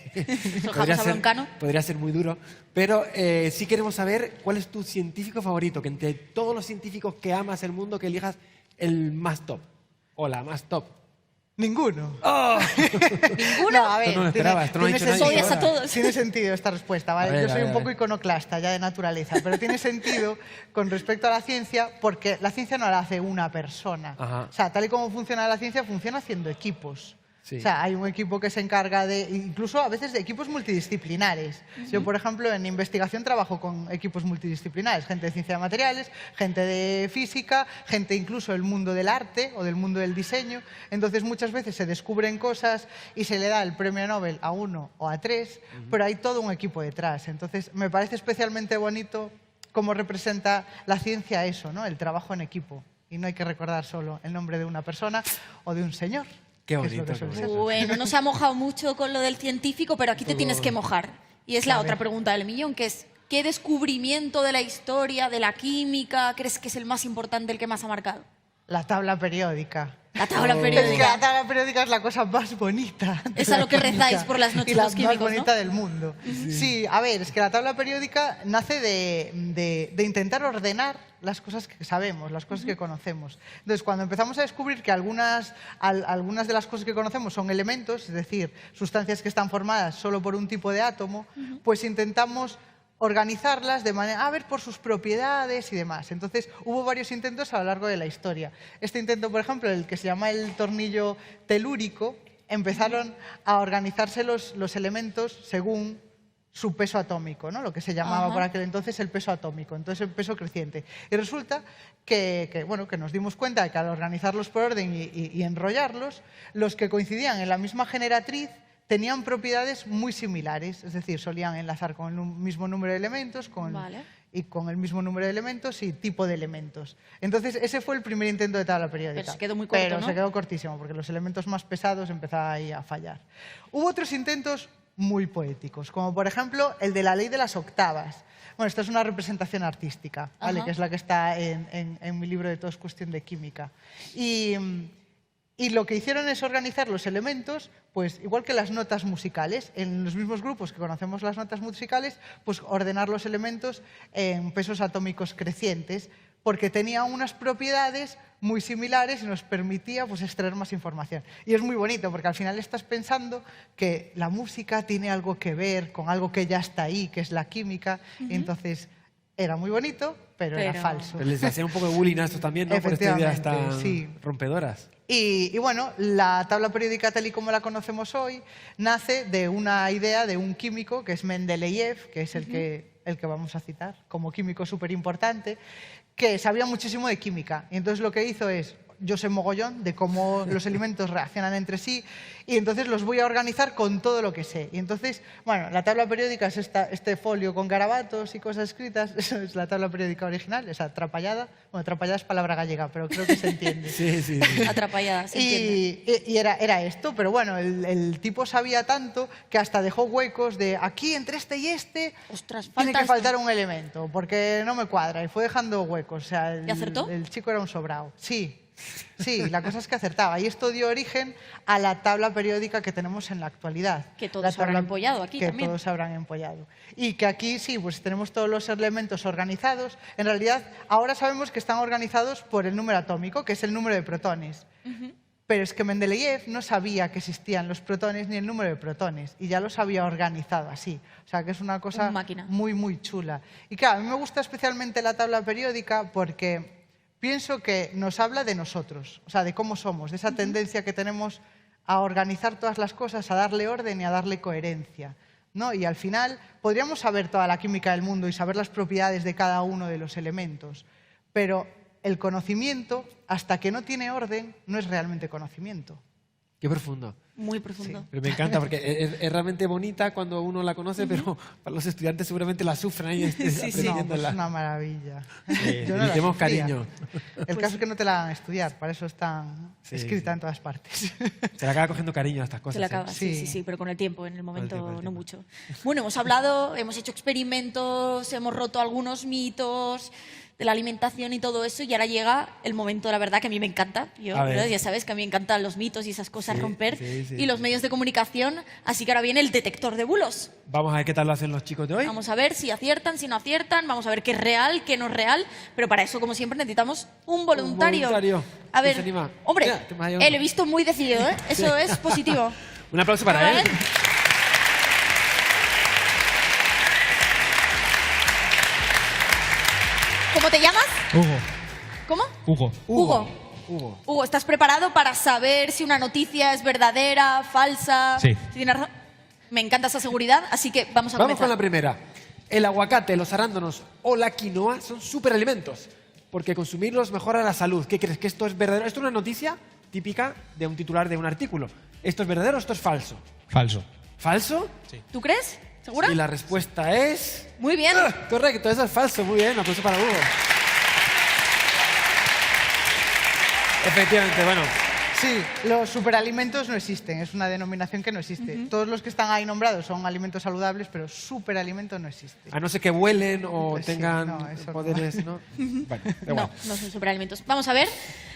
Speaker 2: Dejamos a Broncano.
Speaker 1: podría ser muy duro. Pero sí queremos saber cuál es tu científico favorito, que entre todos los científicos que amas el mundo, que elijas el más top o la más top.
Speaker 5: Ninguno.
Speaker 2: ¿Ninguno?
Speaker 5: No, a ver,
Speaker 1: Esto no lo esperaba, esto no lo ha
Speaker 5: tiene
Speaker 1: dicho nadie.
Speaker 2: Odias a todos.
Speaker 5: Tiene sentido esta respuesta, ¿vale?
Speaker 1: A ver,
Speaker 5: Yo soy
Speaker 1: a
Speaker 5: un
Speaker 1: ver,
Speaker 5: poco
Speaker 1: a ver.
Speaker 5: iconoclasta ya de naturaleza, pero tiene sentido con respecto a la ciencia porque la ciencia no la hace una persona.
Speaker 1: Ajá.
Speaker 5: O sea, tal y como funciona la ciencia, funciona haciendo equipos.
Speaker 1: Sí.
Speaker 5: O sea, hay un equipo que se encarga de, incluso a veces de equipos multidisciplinares. Yo, por ejemplo, en investigación trabajo con equipos multidisciplinares, gente de ciencia de materiales, gente de física, gente incluso del mundo del arte o del mundo del diseño. Entonces, muchas veces se descubren cosas y se le da el premio Nobel a uno o a tres, pero hay todo un equipo detrás. Entonces, me parece especialmente bonito cómo representa la ciencia eso, ¿no? El trabajo en equipo. Y no hay que recordar solo el nombre de una persona o de un señor.
Speaker 1: Qué
Speaker 5: que es lo
Speaker 1: bonito,
Speaker 5: que suele
Speaker 1: qué
Speaker 5: ser.
Speaker 1: bonito.
Speaker 2: Bueno, no se ha mojado mucho con lo del científico, pero aquí te tienes que mojar. Y es la
Speaker 5: A
Speaker 2: otra
Speaker 5: ver.
Speaker 2: pregunta del millón, que es, ¿qué descubrimiento de la historia, de la química, crees que es el más importante, el que más ha marcado?
Speaker 5: La tabla periódica.
Speaker 2: La tabla
Speaker 5: Es que
Speaker 2: periódica.
Speaker 5: la tabla periódica es la cosa más bonita. de
Speaker 2: Es a
Speaker 5: la
Speaker 2: lo que
Speaker 5: química
Speaker 2: rezáis por las noches
Speaker 5: y la
Speaker 2: los químicos,
Speaker 5: más bonita
Speaker 2: ¿no?
Speaker 5: del mundo. Sí, a ver, es que la tabla periódica nace de intentar ordenar las cosas que sabemos, las cosas que conocemos. Entonces, cuando empezamos a descubrir que algunas de las cosas que conocemos son elementos, es decir, sustancias que están formadas solo por un tipo de átomo, pues intentamos organizarlas de manera, a ver, por sus propiedades y demás. Entonces, hubo varios intentos a lo largo de la historia. Este intento, por ejemplo, el que se llama el tornillo telúrico, empezaron a organizarse los elementos según su peso atómico, ¿no? Lo que se llamaba
Speaker 2: Ajá.
Speaker 5: por aquel entonces el peso atómico, entonces el peso creciente. Y resulta que nos dimos cuenta de que al organizarlos por orden y enrollarlos, los que coincidían en la misma generatriz tenían propiedades muy similares, es decir, solían enlazar con el mismo número de elementos
Speaker 2: Vale.
Speaker 5: y con el mismo número de elementos y tipo de elementos. Entonces, ese fue el primer intento de tabla periódica.
Speaker 2: Pero se quedó muy corto,
Speaker 5: Pero
Speaker 2: ¿no?
Speaker 5: se quedó cortísimo, porque los elementos más pesados empezaban ahí a fallar. Hubo otros intentos muy poéticos, como por ejemplo el de la ley de las octavas. Bueno, esta es una representación artística, ¿vale?
Speaker 2: Ajá.
Speaker 5: Que es la que está en mi libro de Todo es cuestión de química. Y lo que hicieron es organizar los elementos, pues igual que las notas musicales, en los mismos grupos que conocemos las notas musicales, pues ordenar los elementos en pesos atómicos crecientes, porque tenían unas propiedades muy similares y nos permitía pues, extraer más información. Y es muy bonito, porque al final estás pensando que la música tiene algo que ver con algo que ya está ahí, que es la química, y entonces era muy bonito, pero era
Speaker 2: Pero-
Speaker 5: falso.
Speaker 1: Pero les hacían un poco de bullying a estos también, ¿no? Por estas ideas
Speaker 5: Efectivamente,
Speaker 1: tan
Speaker 5: sí.
Speaker 1: rompedoras.
Speaker 5: Y bueno, la tabla periódica tal y como la conocemos hoy nace de una idea de un químico que es Mendeleev, que es el que vamos a citar como químico súper importante, que sabía muchísimo de química. Y entonces lo que hizo es, yo sé mogollón de cómo los elementos reaccionan entre sí y entonces los voy a organizar con todo lo que sé. Y entonces, bueno, la tabla periódica es este folio con garabatos y cosas escritas, eso es la tabla periódica original, esa atrapallada. Bueno, atrapallada es palabra gallega, pero creo que se entiende.
Speaker 1: Sí, sí, sí.
Speaker 2: Atrapallada, se entiende.
Speaker 5: Y era esto, pero bueno, el tipo sabía tanto que hasta dejó huecos de aquí entre este y este
Speaker 2: Ostras,
Speaker 5: tiene
Speaker 2: falta
Speaker 5: que
Speaker 2: esto.
Speaker 5: faltar un elemento, porque no me cuadra, y fue dejando huecos. O sea,
Speaker 2: ¿Y acertó?
Speaker 5: El chico era un sobrado. Sí, la cosa es que acertaba. Y esto dio origen a la tabla periódica que tenemos en la actualidad.
Speaker 2: Que todos
Speaker 5: La tabla-
Speaker 2: habrán empollado aquí
Speaker 5: que
Speaker 2: también.
Speaker 5: todos habrán empollado. Y que aquí sí, pues tenemos todos los elementos organizados. En realidad, ahora sabemos que están organizados por el número atómico, que es el número de protones. Pero es que Mendeleev no sabía que existían los protones ni el número de protones y ya los había organizado así. O sea, que es una cosa
Speaker 2: Un máquina.
Speaker 5: muy, muy chula. Y claro, a mí me gusta especialmente la tabla periódica porque pienso que nos habla de nosotros, o sea, de cómo somos, de esa tendencia que tenemos a organizar todas las cosas, a darle orden y a darle coherencia, ¿no? Y al final podríamos saber toda la química del mundo y saber las propiedades de cada uno de los elementos, pero el conocimiento, hasta que no tiene orden, no es realmente conocimiento.
Speaker 1: Qué profundo.
Speaker 2: Muy profundo.
Speaker 5: Sí.
Speaker 1: Pero me encanta porque es realmente bonita cuando uno la conoce, pero para los estudiantes seguramente la sufren ahí
Speaker 5: No, pues
Speaker 1: aprendiéndola.
Speaker 5: es una maravilla.
Speaker 1: Sí,
Speaker 5: Yo no
Speaker 1: le
Speaker 5: la
Speaker 1: tenemos
Speaker 5: sufría.
Speaker 1: cariño.
Speaker 5: El caso es que no te la hagan estudiar, para eso está
Speaker 1: Sí,
Speaker 5: escrita
Speaker 1: sí.
Speaker 5: en todas partes.
Speaker 1: Se le acaba cogiendo cariño a estas cosas.
Speaker 2: Se le
Speaker 1: ¿eh?
Speaker 2: acaba, sí,
Speaker 5: Sí.
Speaker 2: sí, sí, pero con el tiempo, en el momento
Speaker 1: con el
Speaker 2: no
Speaker 1: tiempo.
Speaker 2: mucho. Bueno, hemos hablado, hemos hecho experimentos, hemos roto algunos mitos de la alimentación y todo eso, y ahora llega el momento de la verdad que a mí me encanta. Yo,
Speaker 1: A ver.
Speaker 2: ¿verdad? Ya sabes que a mí me encantan los mitos y esas cosas,
Speaker 1: Sí,
Speaker 2: romper,
Speaker 1: sí, sí,
Speaker 2: y los
Speaker 1: sí.
Speaker 2: medios de comunicación, así que ahora viene el detector de bulos.
Speaker 1: Vamos a ver qué tal lo hacen los chicos de hoy.
Speaker 2: Vamos a ver si aciertan, si no aciertan, vamos a ver qué es real, qué no es real, pero para eso, como siempre, necesitamos un voluntario.
Speaker 1: voluntario.
Speaker 2: A
Speaker 1: ¿Quién
Speaker 2: ver,
Speaker 1: se anima?
Speaker 2: hombre,
Speaker 1: Mira, te me ha llegado
Speaker 2: lo he visto muy decidido, ¿eh? Eso es positivo.
Speaker 1: Un aplauso para
Speaker 2: A
Speaker 1: él.
Speaker 2: ver. ¿Cómo te llamas?
Speaker 10: Hugo.
Speaker 2: ¿Cómo?
Speaker 10: Hugo.
Speaker 2: Hugo.
Speaker 1: Hugo.
Speaker 2: Hugo, ¿estás preparado para saber si una noticia es verdadera, falsa?
Speaker 10: Sí.
Speaker 2: Si tienes razón. Me encanta esa seguridad, así que vamos a
Speaker 1: Vamos
Speaker 2: comenzar.
Speaker 1: con la primera. El aguacate, los arándanos o la quinoa son superalimentos porque consumirlos mejora la salud. ¿Qué crees? ¿Que esto es verdadero? Esto es una noticia típica de un titular de un artículo. ¿Esto es verdadero o esto es falso?
Speaker 10: Falso.
Speaker 1: ¿Falso?
Speaker 2: ¿Tú crees? ¿Segura?
Speaker 1: Y la respuesta es...
Speaker 2: Muy bien.
Speaker 1: Correcto, eso es falso. Muy bien, un aplauso para Hugo. Efectivamente, bueno.
Speaker 5: Sí, los superalimentos no existen, es una denominación que no existe. Todos los que están ahí nombrados son alimentos saludables, pero superalimentos no existe.
Speaker 1: A no ser que vuelen o
Speaker 5: Pues sí,
Speaker 1: tengan
Speaker 5: no, eso no.
Speaker 1: poderes, ¿no? Bueno, da igual.
Speaker 2: No, no son superalimentos. Vamos a ver.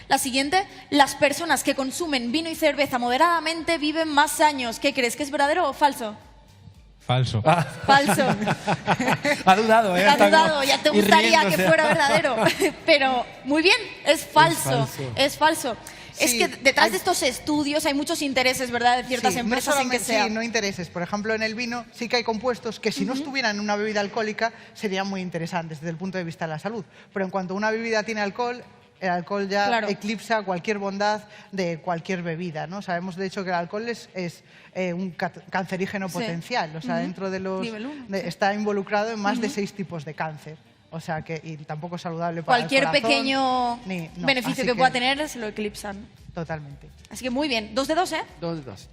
Speaker 2: La siguiente. Las personas que consumen vino y cerveza moderadamente viven más años. ¿Qué crees? ¿Que es verdadero o falso?
Speaker 10: Falso.
Speaker 2: Falso.
Speaker 1: Ha dudado, ¿eh?
Speaker 2: Ha
Speaker 1: Está como
Speaker 2: dudado, ya te
Speaker 1: y
Speaker 2: gustaría que
Speaker 1: riéndose.
Speaker 2: fuera verdadero. Pero muy bien, es falso.
Speaker 1: falso.
Speaker 2: Es falso. Es
Speaker 5: Sí,
Speaker 2: que detrás
Speaker 5: hay-
Speaker 2: de estos estudios hay muchos intereses, ¿verdad? De ciertas
Speaker 5: Sí,
Speaker 2: empresas en que
Speaker 5: solamente-
Speaker 2: sea.
Speaker 5: Sí, no intereses. Por ejemplo, en el vino sí que hay compuestos que si no estuvieran en una bebida alcohólica serían muy interesantes desde el punto de vista de la salud. Pero en cuanto una bebida tiene alcohol, el alcohol ya
Speaker 2: Claro.
Speaker 5: eclipsa cualquier bondad de cualquier bebida, ¿no? Sabemos, de hecho, que el alcohol es un cancerígeno
Speaker 2: Sí.
Speaker 5: potencial. O sea, dentro de los...
Speaker 2: Nivel uno, sí.
Speaker 5: Está involucrado en más de 6 tipos de cáncer. O sea, que y tampoco es saludable para
Speaker 2: Cualquier
Speaker 5: el corazón,
Speaker 2: pequeño
Speaker 5: no,
Speaker 2: beneficio
Speaker 5: así
Speaker 2: que pueda tener se lo eclipsan.
Speaker 5: Totalmente.
Speaker 2: Así que muy bien. 2 de 2, ¿eh?
Speaker 1: 2 de 2.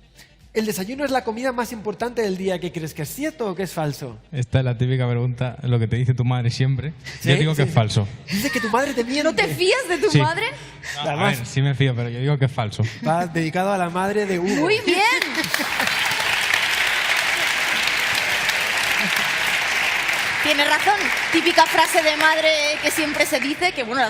Speaker 1: El desayuno es la comida más importante del día. ¿Qué crees? ¿Que es cierto o que es falso?
Speaker 10: Esta es la típica pregunta, lo que te dice tu madre siempre.
Speaker 1: ¿Sí?
Speaker 10: Yo digo que
Speaker 1: Sí.
Speaker 10: es falso.
Speaker 1: Dice que tu madre te miente.
Speaker 2: ¿No te fías de tu
Speaker 10: Sí.
Speaker 2: madre?
Speaker 10: A
Speaker 1: Además,
Speaker 10: ver, sí me fío, pero yo digo que es falso.
Speaker 1: va dedicado a la madre de Hugo.
Speaker 2: Muy bien. Tienes razón. Típica frase de madre que siempre se dice, que bueno,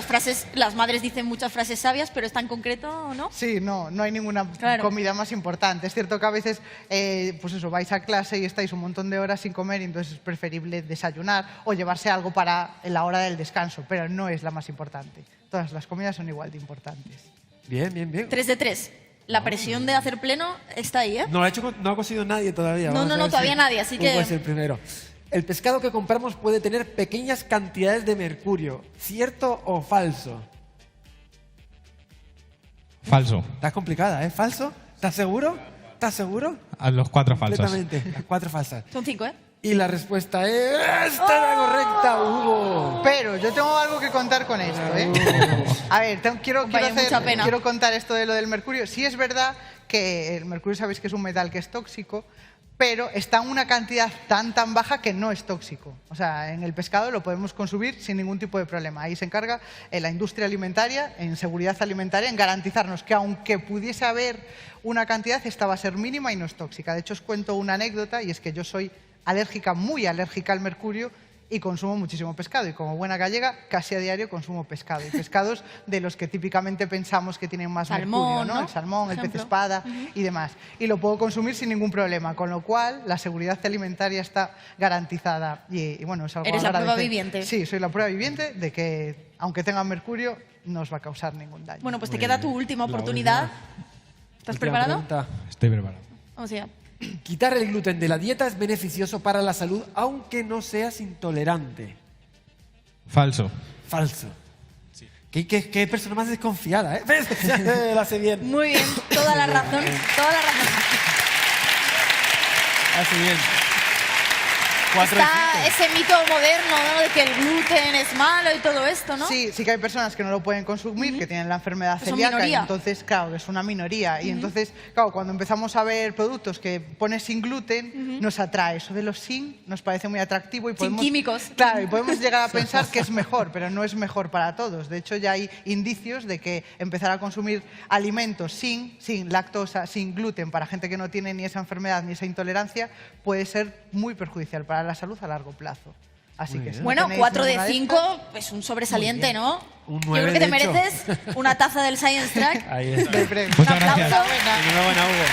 Speaker 2: las madres dicen muchas frases sabias, pero es tan concreto, ¿no?
Speaker 5: Sí, no hay ninguna
Speaker 2: Claro.
Speaker 5: comida más importante. Es cierto que a veces, pues eso, vais a clase y estáis un montón de horas sin comer y entonces es preferible desayunar o llevarse algo para la hora del descanso, pero no es la más importante. Todas las comidas son igual de importantes.
Speaker 1: Bien, bien, bien.
Speaker 2: 3 de 3. La presión de hacer pleno está ahí, ¿eh?
Speaker 1: No lo ha hecho, no ha conseguido nadie todavía.
Speaker 2: No,
Speaker 1: Vamos
Speaker 2: no,
Speaker 1: a
Speaker 2: no,
Speaker 1: ver
Speaker 2: todavía
Speaker 1: si
Speaker 2: nadie, así
Speaker 1: Hugo
Speaker 2: que-
Speaker 1: es el primero. El pescado que compramos puede tener pequeñas cantidades de mercurio. ¿Cierto o falso?
Speaker 10: Falso.
Speaker 1: Está complicada, ¿eh? ¿Falso? ¿Estás seguro? ¿Estás seguro?
Speaker 10: A los 4 falsos.
Speaker 1: Completamente. Las 4 falsas.
Speaker 2: Son 5, ¿eh?
Speaker 1: Y la respuesta es... ¡Esta es la correcta, Hugo!
Speaker 5: Pero yo tengo algo que contar con esto, ¿eh? A ver,
Speaker 2: Vaya, mucha pena.
Speaker 5: quiero contar esto de lo del mercurio. Sí es verdad que el mercurio sabéis que es un metal que es tóxico, pero está en una cantidad tan baja que no es tóxico. O sea, en el pescado lo podemos consumir sin ningún tipo de problema. Ahí se encarga la industria alimentaria, en seguridad alimentaria, en garantizarnos que aunque pudiese haber una cantidad, esta va a ser mínima y no es tóxica. De hecho, os cuento una anécdota y es que yo soy alérgica, muy alérgica al mercurio y consumo muchísimo pescado. Y como buena gallega, casi a diario consumo pescado. Y pescados de los que típicamente pensamos que tienen más
Speaker 2: Salmón,
Speaker 5: mercurio, ¿no?
Speaker 2: ¿no?
Speaker 5: El salmón, el
Speaker 2: Por
Speaker 5: pez
Speaker 2: ejemplo.
Speaker 5: espada y demás. Y lo puedo consumir sin ningún problema, con lo cual la seguridad alimentaria está garantizada. Y bueno, es algo
Speaker 2: Eres
Speaker 5: a
Speaker 2: la prueba
Speaker 5: agradecer.
Speaker 2: viviente.
Speaker 5: Sí, soy la prueba viviente de que, aunque tengan mercurio, no os va a causar ningún daño.
Speaker 2: Bueno, pues te queda tu última oportunidad. ¿Estás
Speaker 1: Última
Speaker 2: preparado?
Speaker 1: pregunta.
Speaker 10: Estoy preparado.
Speaker 2: Vamos allá.
Speaker 1: Quitar el gluten de la dieta es beneficioso para la salud, aunque no seas intolerante.
Speaker 10: Falso.
Speaker 1: Falso. Qué persona más desconfiada, ¿eh? Lo hace bien.
Speaker 2: Muy bien, toda la razón, toda la razón.
Speaker 1: Hace bien. 4
Speaker 2: Está ese mito moderno, ¿no?, de que el gluten es malo y todo esto, ¿no?
Speaker 5: Sí, sí que hay personas que no lo pueden consumir, que tienen la enfermedad
Speaker 2: Que son
Speaker 5: celíaca, y
Speaker 2: minoría.
Speaker 5: entonces, claro, es una minoría. Y entonces, claro, cuando empezamos a ver productos que ponen sin gluten, nos atrae. Eso de los sin nos parece muy atractivo y
Speaker 2: Sin
Speaker 5: podemos...
Speaker 2: químicos.
Speaker 5: Claro, y podemos llegar a pensar que es mejor, pero no es mejor para todos. De hecho, ya hay indicios de que empezar a consumir alimentos sin lactosa, sin gluten, para gente que no tiene ni esa enfermedad ni esa intolerancia, puede ser muy perjudicial para la salud a largo plazo. Así que si no
Speaker 2: Bueno,
Speaker 5: tenéis
Speaker 2: 4 de
Speaker 5: ninguna
Speaker 2: 5
Speaker 5: estas,
Speaker 2: es un sobresaliente, ¿no?
Speaker 1: Un
Speaker 2: Yo
Speaker 1: 9,
Speaker 2: creo que te
Speaker 1: de hecho.
Speaker 2: mereces una taza del Science Track.
Speaker 1: Ahí está.
Speaker 5: de premio.
Speaker 10: Muchas
Speaker 2: Un aplauso.
Speaker 10: gracias.
Speaker 1: Enhorabuena, Hugo.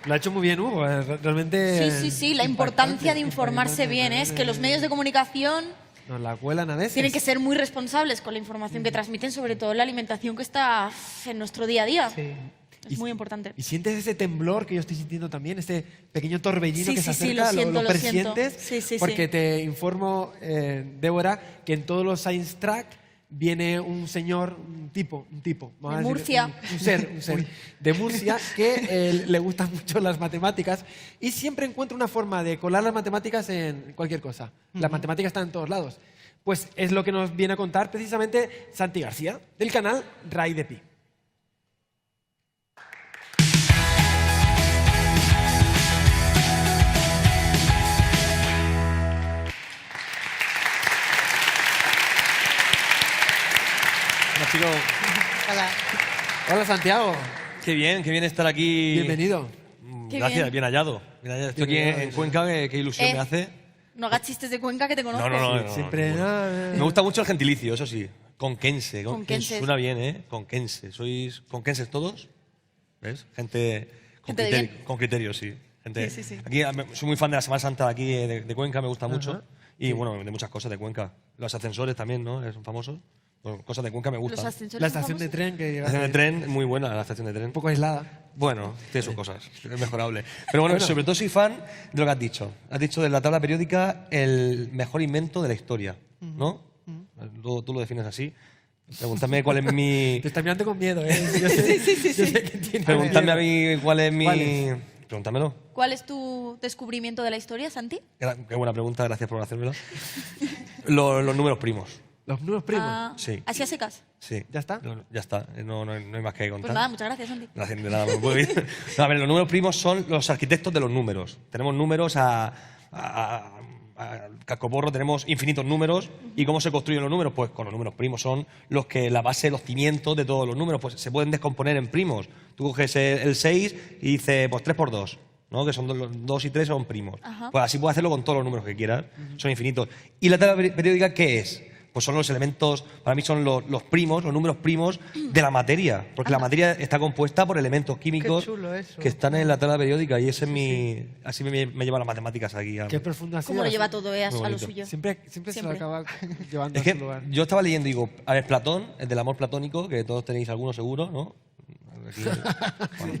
Speaker 1: Lo ha hecho muy bien, Hugo. Realmente.
Speaker 2: Sí, sí, sí, la importancia de informarse bien, ¿eh? Es que los medios de comunicación
Speaker 1: Nos la cuelan a veces.
Speaker 2: tienen que ser muy responsables con la información que transmiten, sobre todo en la alimentación que está en nuestro día a día.
Speaker 5: Sí.
Speaker 2: Es muy importante.
Speaker 1: Y sientes ese temblor que yo estoy sintiendo también, ese pequeño torbellino
Speaker 2: Sí,
Speaker 1: que se
Speaker 2: sí, sí,
Speaker 1: acerca,
Speaker 2: lo siento,
Speaker 1: lo
Speaker 2: lo siento.
Speaker 1: presientes,
Speaker 2: Sí, sí,
Speaker 1: porque
Speaker 2: sí.
Speaker 1: te informo, Débora, que en todos los Science Track viene un señor, un tipo, vamos
Speaker 2: De
Speaker 1: a decir,
Speaker 2: Murcia.
Speaker 1: un ser de Murcia que le gustan mucho las matemáticas y siempre encuentra una forma de colar las matemáticas en cualquier cosa. Las matemáticas están en todos lados. Pues es lo que nos viene a contar precisamente Santi García, del canal Ray de Pi.
Speaker 11: Hola, chicos.
Speaker 5: Hola.
Speaker 1: Hola, Santiago.
Speaker 11: Qué bien estar aquí.
Speaker 1: Bienvenido.
Speaker 2: Qué
Speaker 11: Gracias,
Speaker 2: bien.
Speaker 11: bien hallado. Estoy aquí en Cuenca, qué ilusión me hace.
Speaker 2: No hagas chistes de Cuenca que te conozco.
Speaker 11: No.
Speaker 1: Siempre.
Speaker 11: Me gusta mucho el gentilicio, eso sí. Conquense.
Speaker 2: Conquenses.
Speaker 11: Suena bien, ¿eh? Conquense. ¿Sois conquenses todos? ¿Ves? Gente con,
Speaker 2: Gente de bien.
Speaker 11: con criterio, sí. Gente,
Speaker 2: Sí, sí, sí.
Speaker 11: Aquí soy muy fan de la Semana Santa de aquí de Cuenca, me gusta mucho.
Speaker 1: Ajá.
Speaker 11: Y bueno, de muchas cosas de Cuenca. Los ascensores también, ¿no? Son famosos. Bueno, cosas de Cuenca me
Speaker 2: Los
Speaker 11: gustan.
Speaker 2: ascensores
Speaker 1: La
Speaker 2: son
Speaker 1: estación de
Speaker 2: famosos.
Speaker 1: tren que
Speaker 11: La estación de tren, muy buena la estación de tren.
Speaker 1: un poco aislada.
Speaker 11: Bueno, tiene sus cosas, es mejorable. Pero bueno, sobre todo soy fan de lo que has dicho. Has dicho de la tabla periódica el mejor invento de la historia, ¿no? Tú lo defines así. Pregúntame cuál es mi...
Speaker 1: Te estás mirando con miedo, ¿eh? Yo sé que tienes
Speaker 11: Pregúntame a
Speaker 1: miedo.
Speaker 11: mí cuál es mi...
Speaker 1: ¿Cuál es?
Speaker 11: Pregúntamelo.
Speaker 2: ¿Cuál es tu descubrimiento de la historia, Santi?
Speaker 11: Qué buena pregunta, gracias por hacérmela. Los números primos.
Speaker 1: Los números primos.
Speaker 2: Ah,
Speaker 11: Sí.
Speaker 2: ¿Así a secas?
Speaker 11: Sí.
Speaker 1: ¿Ya está?
Speaker 11: Ya está, no hay más que contar.
Speaker 2: Pues nada, muchas gracias, Santi.
Speaker 11: Gracias, de nada, muy bien. No, a ver, los números primos son los arquitectos de los números. Tenemos números a cascoporro, tenemos infinitos números. ¿Y cómo se construyen los números? Pues con los números primos son los que la base, los cimientos de todos los números. Pues se pueden descomponer en primos. Tú coges el 6 y dices, pues 3 por 2. ¿No? Que son 2 y 3 son primos.
Speaker 2: Ajá.
Speaker 11: Pues así puedes hacerlo con todos los números que quieras. Son infinitos. ¿Y la tabla periódica qué es? Pues son los elementos, para mí son los primos, los números primos de la materia. Porque la materia está compuesta por elementos químicos
Speaker 5: Qué chulo eso.
Speaker 11: que están en la tabla periódica. Y ese es mi... Así me lleva las matemáticas aquí.
Speaker 1: Qué profundo ha sido.
Speaker 2: ¿Cómo lo lleva todo
Speaker 11: Muy
Speaker 2: a lo
Speaker 11: bonito.
Speaker 2: suyo?
Speaker 1: Siempre se lo
Speaker 2: Siempre.
Speaker 1: acaba llevando
Speaker 11: Es
Speaker 1: a su
Speaker 11: que
Speaker 1: lugar.
Speaker 11: yo estaba leyendo y digo, a ver, Platón, el del amor platónico, que todos tenéis alguno seguro, ¿no? Aquí, bueno,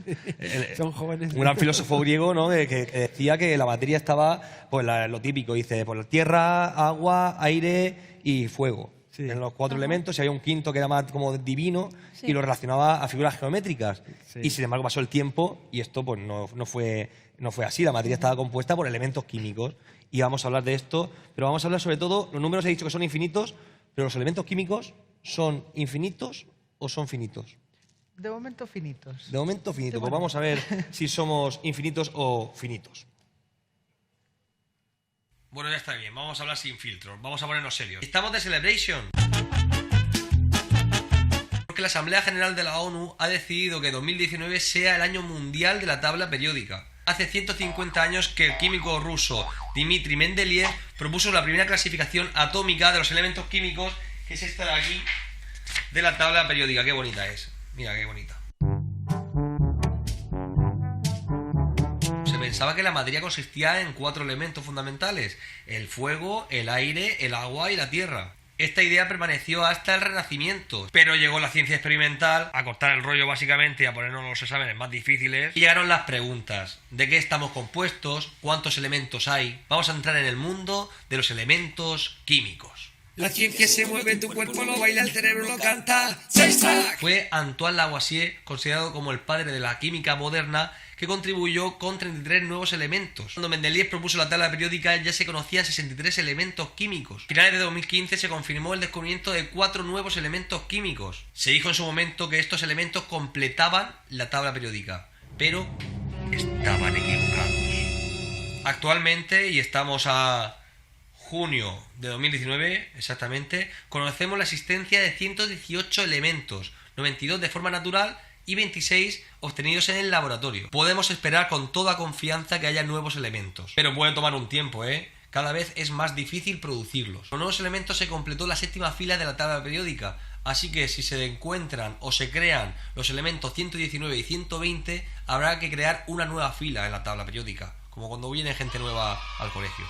Speaker 1: Son jóvenes.
Speaker 11: un gran filósofo griego, ¿no? Que decía que la materia estaba, pues lo típico, dice, pues tierra, agua, aire y fuego.
Speaker 1: Sí.
Speaker 11: En los 4 elementos, y había un quinto que era más como divino
Speaker 2: Sí.
Speaker 11: y lo relacionaba a figuras geométricas.
Speaker 1: Sí.
Speaker 11: Y sin embargo pasó el tiempo y esto pues no fue así. La materia estaba compuesta por elementos químicos. Y vamos a hablar de esto, pero vamos a hablar sobre todo, los números he dicho que son infinitos, pero los elementos químicos ¿son infinitos o son finitos?
Speaker 5: De momento finitos.
Speaker 11: De momento finito. Pues vamos a ver si somos infinitos o finitos. Bueno, ya está bien. Vamos a hablar sin filtros. Vamos a ponernos serios. Estamos de celebration. Porque la Asamblea General de la ONU ha decidido que 2019 sea el año mundial de la tabla periódica. Hace 150 años que el químico ruso Dmitry Mendeleev propuso la primera clasificación atómica de los elementos químicos, que es esta de aquí, de la tabla periódica. Qué bonita es. Mira qué bonita. Se pensaba que la materia consistía en 4 elementos fundamentales: el fuego, el aire, el agua y la tierra. Esta idea permaneció hasta el Renacimiento, pero llegó la ciencia experimental a cortar el rollo básicamente y a ponernos los exámenes más difíciles. Y llegaron las preguntas: ¿de qué estamos compuestos? ¿Cuántos elementos hay? Vamos a entrar en el mundo de los elementos químicos.
Speaker 12: La ciencia se mueve, tu cuerpo lo baila, el cerebro lo canta. ¡Sexta!
Speaker 11: Fue Antoine Lavoisier, considerado como el padre de la química moderna, que contribuyó con 33 nuevos elementos. Cuando Mendeleev propuso la tabla periódica ya se conocían 63 elementos químicos. A finales de 2015 se confirmó el descubrimiento de 4 nuevos elementos químicos. Se dijo en su momento que estos elementos completaban la tabla periódica, pero estaban equivocados. Actualmente, y estamos a junio de 2019 exactamente, conocemos la existencia de 118 elementos, 92 de forma natural y 26 obtenidos en el laboratorio. Podemos esperar con toda confianza que haya nuevos elementos, pero puede tomar un tiempo, Cada vez es más difícil producirlos. Con nuevos elementos se completó la 7ª fila de la tabla periódica, así que si se encuentran o se crean los elementos 119 y 120, habrá que crear una nueva fila en la tabla periódica, como cuando viene gente nueva al colegio.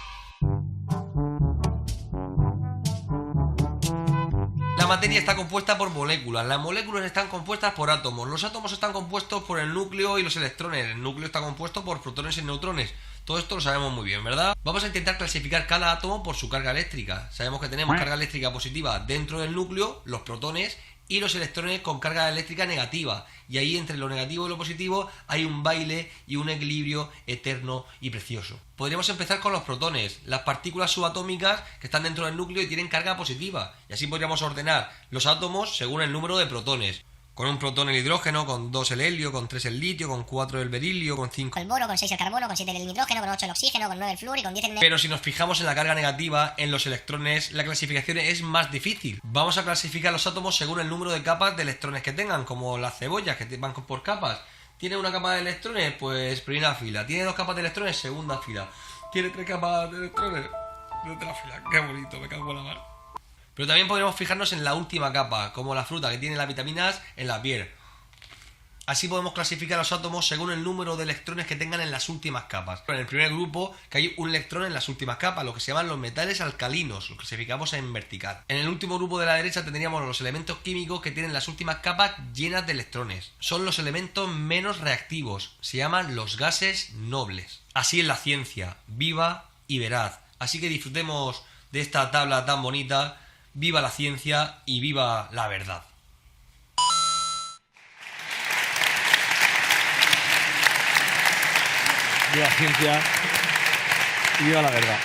Speaker 11: La materia está compuesta por moléculas, las moléculas están compuestas por átomos, los átomos están compuestos por el núcleo y los electrones, el núcleo está compuesto por protones y neutrones. Todo esto lo sabemos muy bien, ¿verdad? Vamos a intentar clasificar cada átomo por su carga eléctrica. Sabemos que tenemos carga eléctrica positiva dentro del núcleo, los protones, y los electrones con carga eléctrica negativa. Y ahí entre lo negativo y lo positivo hay un baile y un equilibrio eterno y precioso. Podríamos empezar con los protones, las partículas subatómicas que están dentro del núcleo y tienen carga positiva. Y así podríamos ordenar los átomos según el número de protones. Con un protón el hidrógeno, con 2 el helio, con 3 el litio, con 4 el berilio, con 5
Speaker 13: el boro, con 6 el carbono, con 7 el nitrógeno, con 8 el oxígeno, con 9 el flúor y con 10 el...
Speaker 11: Pero si nos fijamos en la carga negativa, en los electrones, la clasificación es más difícil. Vamos a clasificar los átomos según el número de capas de electrones que tengan, como las cebollas que van por capas. ¿Tiene una capa de electrones? Pues primera fila. ¿Tiene 2 capas de electrones? Segunda fila. ¿Tiene 3 capas de electrones? Tercera fila. Qué bonito, me cago en la mar. Pero también podremos fijarnos en la última capa, como la fruta que tiene las vitaminas en la piel. Así podemos clasificar los átomos según el número de electrones que tengan en las últimas capas. En el primer grupo, que hay un electrón en las últimas capas, lo que se llaman los metales alcalinos, los clasificamos en vertical. En el último grupo de la derecha tendríamos los elementos químicos que tienen las últimas capas llenas de electrones. Son los elementos menos reactivos, se llaman los gases nobles. Así es la ciencia, viva y veraz. Así que disfrutemos de esta tabla tan bonita. Viva la ciencia y viva la verdad.
Speaker 14: Viva la ciencia y viva la verdad.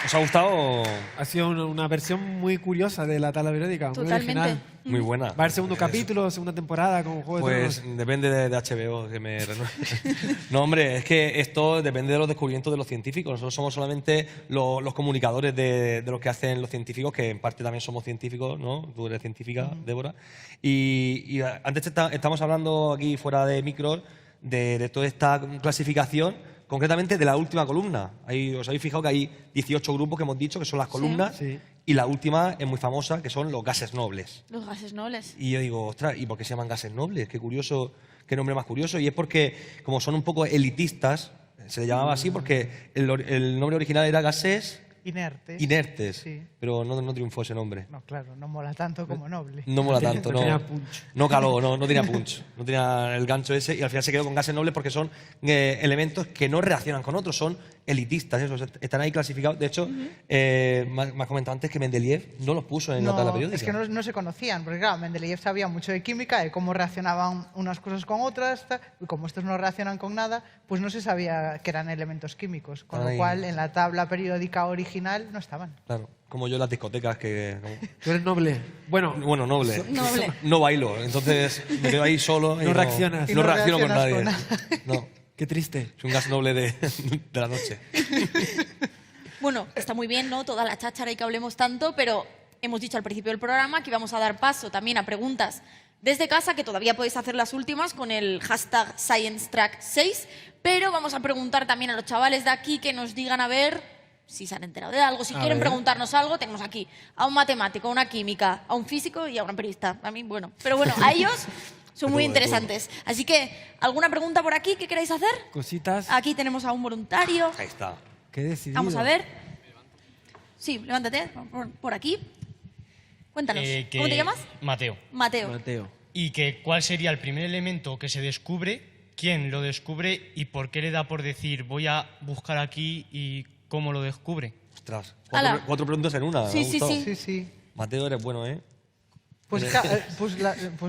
Speaker 14: ¿Os ha gustado?
Speaker 1: Ha sido una versión muy curiosa de la tabla periódica.
Speaker 2: Totalmente.
Speaker 1: Muy original.
Speaker 14: Muy buena.
Speaker 1: ¿Va a haber segundo capítulo, segunda temporada con Juego de
Speaker 14: Pues
Speaker 1: Tronos?
Speaker 14: depende de HBO que me renueve. No, hombre, es que esto depende de los descubrimientos de los científicos. Nosotros somos solamente los comunicadores de lo que hacen los científicos, que en parte también somos científicos, ¿no? Tú eres científica, Débora. Y antes estamos hablando aquí fuera de micros de toda esta clasificación, concretamente de la última columna. Os habéis fijado que hay 18 grupos que hemos dicho que son las columnas,
Speaker 1: Sí.
Speaker 14: y la última es muy famosa, que son los gases nobles.
Speaker 2: Los gases nobles.
Speaker 14: Y yo digo, ostras, ¿y por qué se llaman gases nobles? Qué curioso, qué nombre más curioso. Y es porque, como son un poco elitistas, se le llamaba así porque el nombre original era gases inertes,
Speaker 5: Sí.
Speaker 14: pero no triunfó ese nombre.
Speaker 5: No, claro, no mola tanto como noble.
Speaker 14: No mola tanto,
Speaker 1: No tenía punch.
Speaker 14: no caló, no tenía punch, no tenía el gancho ese, y al final se quedó con gases nobles porque son elementos que no reaccionan con otros, son elitistas, esos están ahí clasificados. De hecho, me has comentado antes que Mendeleev no los puso en la tabla periódica.
Speaker 5: Es que no se conocían, porque claro, Mendeleev sabía mucho de química, de cómo reaccionaban unas cosas con otras, y como estos no reaccionan con nada, pues no se sabía que eran elementos químicos, con
Speaker 14: Ahí.
Speaker 5: lo cual en la tabla periódica original no estaban.
Speaker 14: Claro, como yo en las discotecas que...
Speaker 1: Tú eres noble. Bueno,
Speaker 14: noble.
Speaker 2: Noble.
Speaker 14: No bailo, entonces me quedo ahí solo. y
Speaker 1: No reaccionas.
Speaker 14: No,
Speaker 1: Y no
Speaker 14: reacciono con nadie.
Speaker 5: reaccionas
Speaker 14: No,
Speaker 1: qué triste.
Speaker 14: es un gas noble de la noche.
Speaker 2: Bueno, está muy bien, ¿no? Toda la cháchara y que hablemos tanto, pero hemos dicho al principio del programa que íbamos a dar paso también a preguntas desde casa, que todavía podéis hacer las últimas con el hashtag ScienceTrack6, pero vamos a preguntar también a los chavales de aquí que nos digan a ver si se han enterado de algo, si
Speaker 1: A
Speaker 2: quieren
Speaker 1: ver.
Speaker 2: preguntarnos algo. Tenemos aquí a un matemático, a una química, a un físico y a una periodista. A mí, bueno, pero bueno, a ellos son muy interesantes. Así que, ¿alguna pregunta por aquí que queráis hacer?
Speaker 1: Cositas.
Speaker 2: Aquí tenemos a un voluntario.
Speaker 14: Ahí está.
Speaker 1: Qué decidido.
Speaker 2: Vamos a ver. Sí, levántate, por aquí. Cuéntanos, ¿cómo te llamas?
Speaker 15: Mateo.
Speaker 2: Mateo.
Speaker 15: Y cuál sería el primer elemento que se descubre, quién lo descubre y por qué le da por decir voy a buscar aquí y cómo lo descubre.
Speaker 14: Ostras,
Speaker 2: Ala.
Speaker 14: cuatro preguntas en una.
Speaker 2: Sí,
Speaker 14: me ha
Speaker 2: sí,
Speaker 14: gustado.
Speaker 2: sí.
Speaker 14: Mateo, eres bueno, ¿eh?
Speaker 5: Pues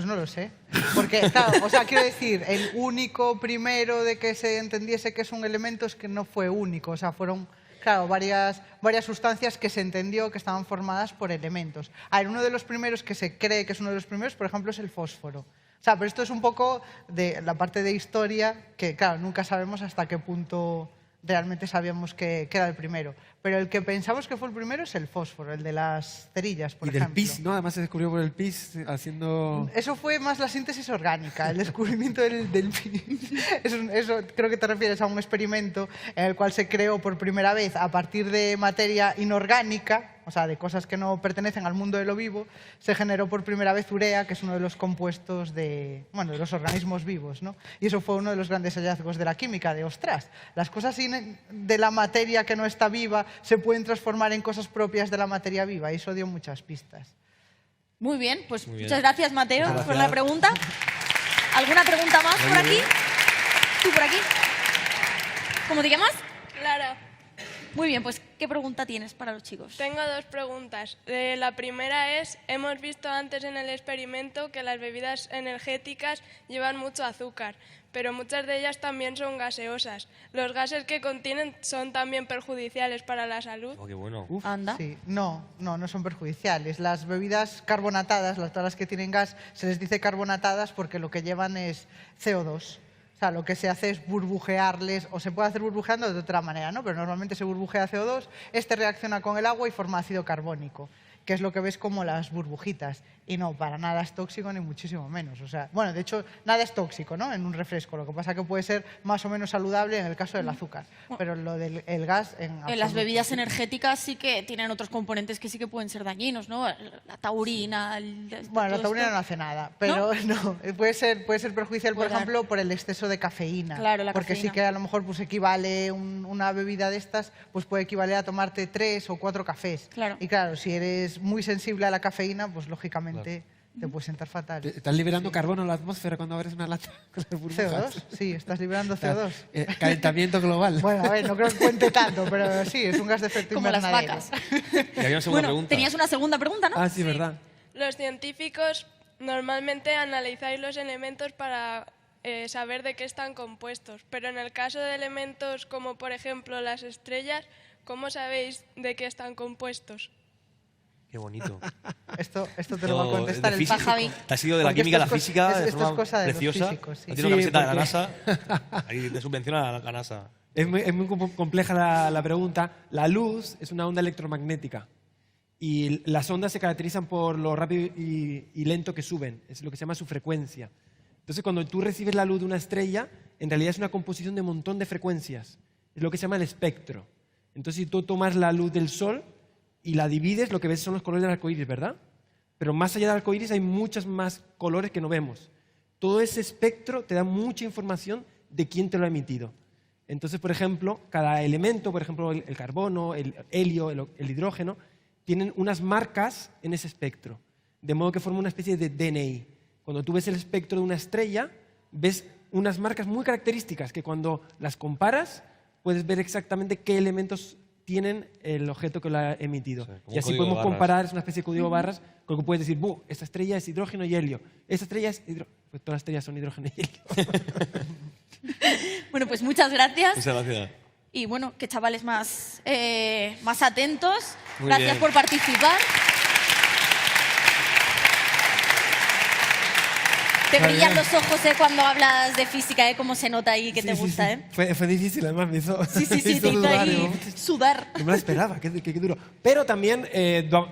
Speaker 5: no lo sé. Porque, claro, o sea, quiero decir, el único primero de que se entendiese que es un elemento es que no fue único. O sea, fueron, claro, varias sustancias que se entendió que estaban formadas por elementos. A ver, uno de los primeros que se cree que es uno de los primeros, por ejemplo, es el fósforo. O sea, pero esto es un poco de la parte de historia que, claro, nunca sabemos hasta qué punto realmente sabíamos que era el primero. Pero el que pensamos que fue el primero es el fósforo, el de las cerillas, por ejemplo.
Speaker 1: Y del pis, ¿no? Además se descubrió por el pis haciendo...
Speaker 5: Eso fue más la síntesis orgánica, el descubrimiento del pis. Eso creo que te refieres a un experimento en el cual se creó por primera vez a partir de materia inorgánica, o sea, de cosas que no pertenecen al mundo de lo vivo, se generó por primera vez urea, que es uno de los compuestos de los organismos vivos, ¿no? Y eso fue uno de los grandes hallazgos de la química, de ostras, las cosas de la materia que no está viva se pueden transformar en cosas propias de la materia viva, y eso dio muchas pistas.
Speaker 2: Muy bien, pues
Speaker 5: Muy bien.
Speaker 2: muchas gracias, Mateo,
Speaker 5: Muchas
Speaker 2: por
Speaker 5: gracias.
Speaker 2: la pregunta. ¿Alguna pregunta más por aquí? ¿Tú por aquí? ¿Cómo te llamas?
Speaker 16: Clara.
Speaker 2: Muy bien, pues ¿qué pregunta tienes para los chicos?
Speaker 16: Tengo dos preguntas. La primera es, hemos visto antes en el experimento que las bebidas energéticas llevan mucho azúcar, pero muchas de ellas también son gaseosas. ¿Los gases que contienen son también perjudiciales para la salud?
Speaker 14: Oh, qué bueno.
Speaker 2: Anda.
Speaker 5: Sí, no son perjudiciales. Las bebidas carbonatadas, todas las que tienen gas, se les dice carbonatadas porque lo que llevan es CO2. O sea, lo que se hace es burbujearles, o se puede hacer burbujeando de otra manera, ¿no? Pero normalmente se burbujea CO2, este reacciona con el agua y forma ácido carbónico, que es lo que ves como las burbujitas. Y no, para nada es tóxico, ni muchísimo menos. O sea, bueno, de hecho, nada es tóxico, ¿no? En un refresco. Lo que pasa es que puede ser más o menos saludable en el caso del azúcar. Pero lo del el gas, en
Speaker 2: En las
Speaker 5: absoluto.
Speaker 2: bebidas energéticas sí que tienen otros componentes que sí que pueden ser dañinos, ¿no? La taurina...
Speaker 5: Bueno, la
Speaker 2: todo
Speaker 5: taurina
Speaker 2: esto.
Speaker 5: no hace nada, pero no, puede ser perjudicial, por
Speaker 2: Puede dar.
Speaker 5: ejemplo, por el exceso de cafeína.
Speaker 2: Claro, la
Speaker 5: porque sí
Speaker 2: cafeína.
Speaker 5: que a lo mejor pues equivale una bebida de estas, pues puede equivaler a tomarte 3 o 4 cafés.
Speaker 2: Claro.
Speaker 5: Y claro, si eres muy sensible a la cafeína, pues lógicamente te puedes sentar fatal.
Speaker 1: ¿Estás liberando carbono a la atmósfera cuando abres una lata con las burbujas?
Speaker 5: CO2, sí, estás liberando CO2.
Speaker 1: Calentamiento global.
Speaker 5: Bueno, a ver, no creo que cuente tanto, pero sí, es un gas de efecto
Speaker 2: Como las
Speaker 5: invernadero.
Speaker 2: vacas.
Speaker 14: Y había una segunda
Speaker 2: Bueno,
Speaker 14: pregunta.
Speaker 2: tenías una segunda pregunta, ¿no?
Speaker 1: Ah, sí, verdad.
Speaker 16: Los científicos normalmente analizáis los elementos para saber de qué están compuestos, pero en el caso de elementos como por ejemplo las estrellas, ¿cómo sabéis de qué están compuestos?
Speaker 14: Qué bonito.
Speaker 5: Esto te lo va a contestar
Speaker 14: de
Speaker 5: el
Speaker 14: físico.
Speaker 5: físico.
Speaker 14: Te has ido de la
Speaker 5: Porque
Speaker 14: química a la
Speaker 5: esto es
Speaker 14: física de
Speaker 5: esto es
Speaker 14: forma
Speaker 5: cosa de los
Speaker 14: preciosa.
Speaker 5: físicos, sí.
Speaker 14: Tiene una
Speaker 1: Sí,
Speaker 14: camiseta de la
Speaker 1: porque-
Speaker 14: NASA. Ahí te subvenciona la NASA.
Speaker 1: Es muy compleja la pregunta. La luz es una onda electromagnética y las ondas se caracterizan por lo rápido y lento que suben. Es lo que se llama su frecuencia. Entonces, cuando tú recibes la luz de una estrella, en realidad es una composición de un montón de frecuencias. Es lo que se llama el espectro. Entonces, si tú tomas la luz del Sol y la divides, lo que ves son los colores del arco iris, ¿verdad? Pero más allá del arco iris hay muchos más colores que no vemos. Todo ese espectro te da mucha información de quién te lo ha emitido. Entonces, por ejemplo, cada elemento, por ejemplo, el carbono, el helio, el hidrógeno, tienen unas marcas en ese espectro, de modo que forma una especie de DNI. Cuando tú ves el espectro de una estrella, ves unas marcas muy características que cuando las comparas puedes ver exactamente qué elementos tienen el objeto que lo ha emitido.
Speaker 14: como
Speaker 1: Y así
Speaker 14: código de
Speaker 1: podemos
Speaker 14: barras.
Speaker 1: comparar, es una especie de código de barras, con lo que puedes decir, esta estrella es hidrógeno y helio, esta estrella es hidrógeno. Pues todas las estrellas son hidrógeno y helio.
Speaker 2: Bueno, pues muchas gracias.
Speaker 14: Muchas gracias.
Speaker 2: Y bueno, que chavales más atentos.
Speaker 14: Muy
Speaker 2: Gracias
Speaker 14: bien.
Speaker 2: por participar. Te
Speaker 1: Muy
Speaker 2: brillan
Speaker 1: bien.
Speaker 2: los ojos cuando hablas de física, cómo se nota ahí que te gusta. ¿Eh?
Speaker 1: Fue difícil, además me hizo,
Speaker 2: Sí, sí,
Speaker 1: me
Speaker 2: sí,
Speaker 1: hizo
Speaker 2: te hizo
Speaker 1: dudar,
Speaker 2: ahí
Speaker 1: digo,
Speaker 2: sudar.
Speaker 1: no me lo esperaba, qué duro. Pero también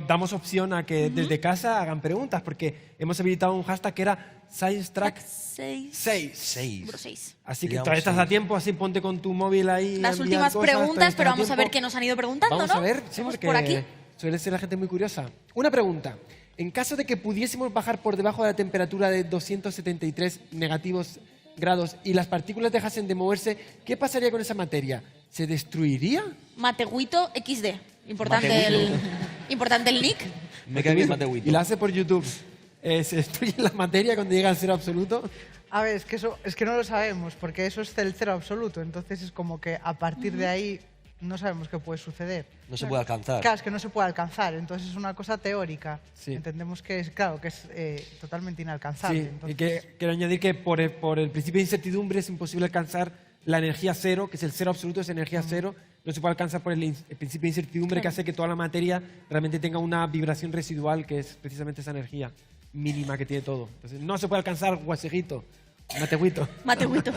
Speaker 1: damos opción a que desde casa hagan preguntas, porque hemos habilitado un hashtag que era ScienceTrack 6.
Speaker 2: Número 6.
Speaker 1: Así que
Speaker 14: Digamos
Speaker 1: todavía estás a
Speaker 14: 6.
Speaker 1: tiempo, así ponte con tu móvil ahí.
Speaker 2: Las
Speaker 1: a enviar
Speaker 2: últimas
Speaker 1: cosas, todavía
Speaker 2: preguntas,
Speaker 1: estás
Speaker 2: pero
Speaker 1: a
Speaker 2: vamos a ver
Speaker 1: tiempo.
Speaker 2: qué nos han ido preguntando,
Speaker 1: Vamos
Speaker 2: ¿no?
Speaker 1: a ver, sí,
Speaker 2: Vamos
Speaker 1: porque
Speaker 2: por aquí.
Speaker 1: suele ser la gente muy curiosa. Una pregunta. En caso de que pudiésemos bajar por debajo de la temperatura de 273 negativos grados y las partículas dejasen de moverse, ¿qué pasaría con esa materia? ¿Se destruiría?
Speaker 2: Mateguito XD. Importante el nick.
Speaker 14: Me cae bien Mateuito.
Speaker 1: Y la hace por YouTube. ¿Se estudia la materia cuando llega al cero absoluto?
Speaker 5: A ver, es que no lo sabemos, porque eso es el cero absoluto. Entonces es como que a partir de ahí no sabemos qué puede suceder.
Speaker 14: No se puede alcanzar.
Speaker 5: Claro, es que no se puede alcanzar. Entonces es una cosa teórica.
Speaker 1: Sí.
Speaker 5: Entendemos que es, claro, que es totalmente inalcanzable.
Speaker 1: Sí,
Speaker 5: Entonces,
Speaker 1: y que quiero añadir que por el principio de incertidumbre es imposible alcanzar la energía cero, que es el cero absoluto, es energía cero. No se puede alcanzar por el principio de incertidumbre, que hace que toda la materia realmente tenga una vibración residual, que es precisamente esa energía mínima que tiene todo. Entonces, no se puede alcanzar guasejito, Mateuito.
Speaker 2: Mateuito.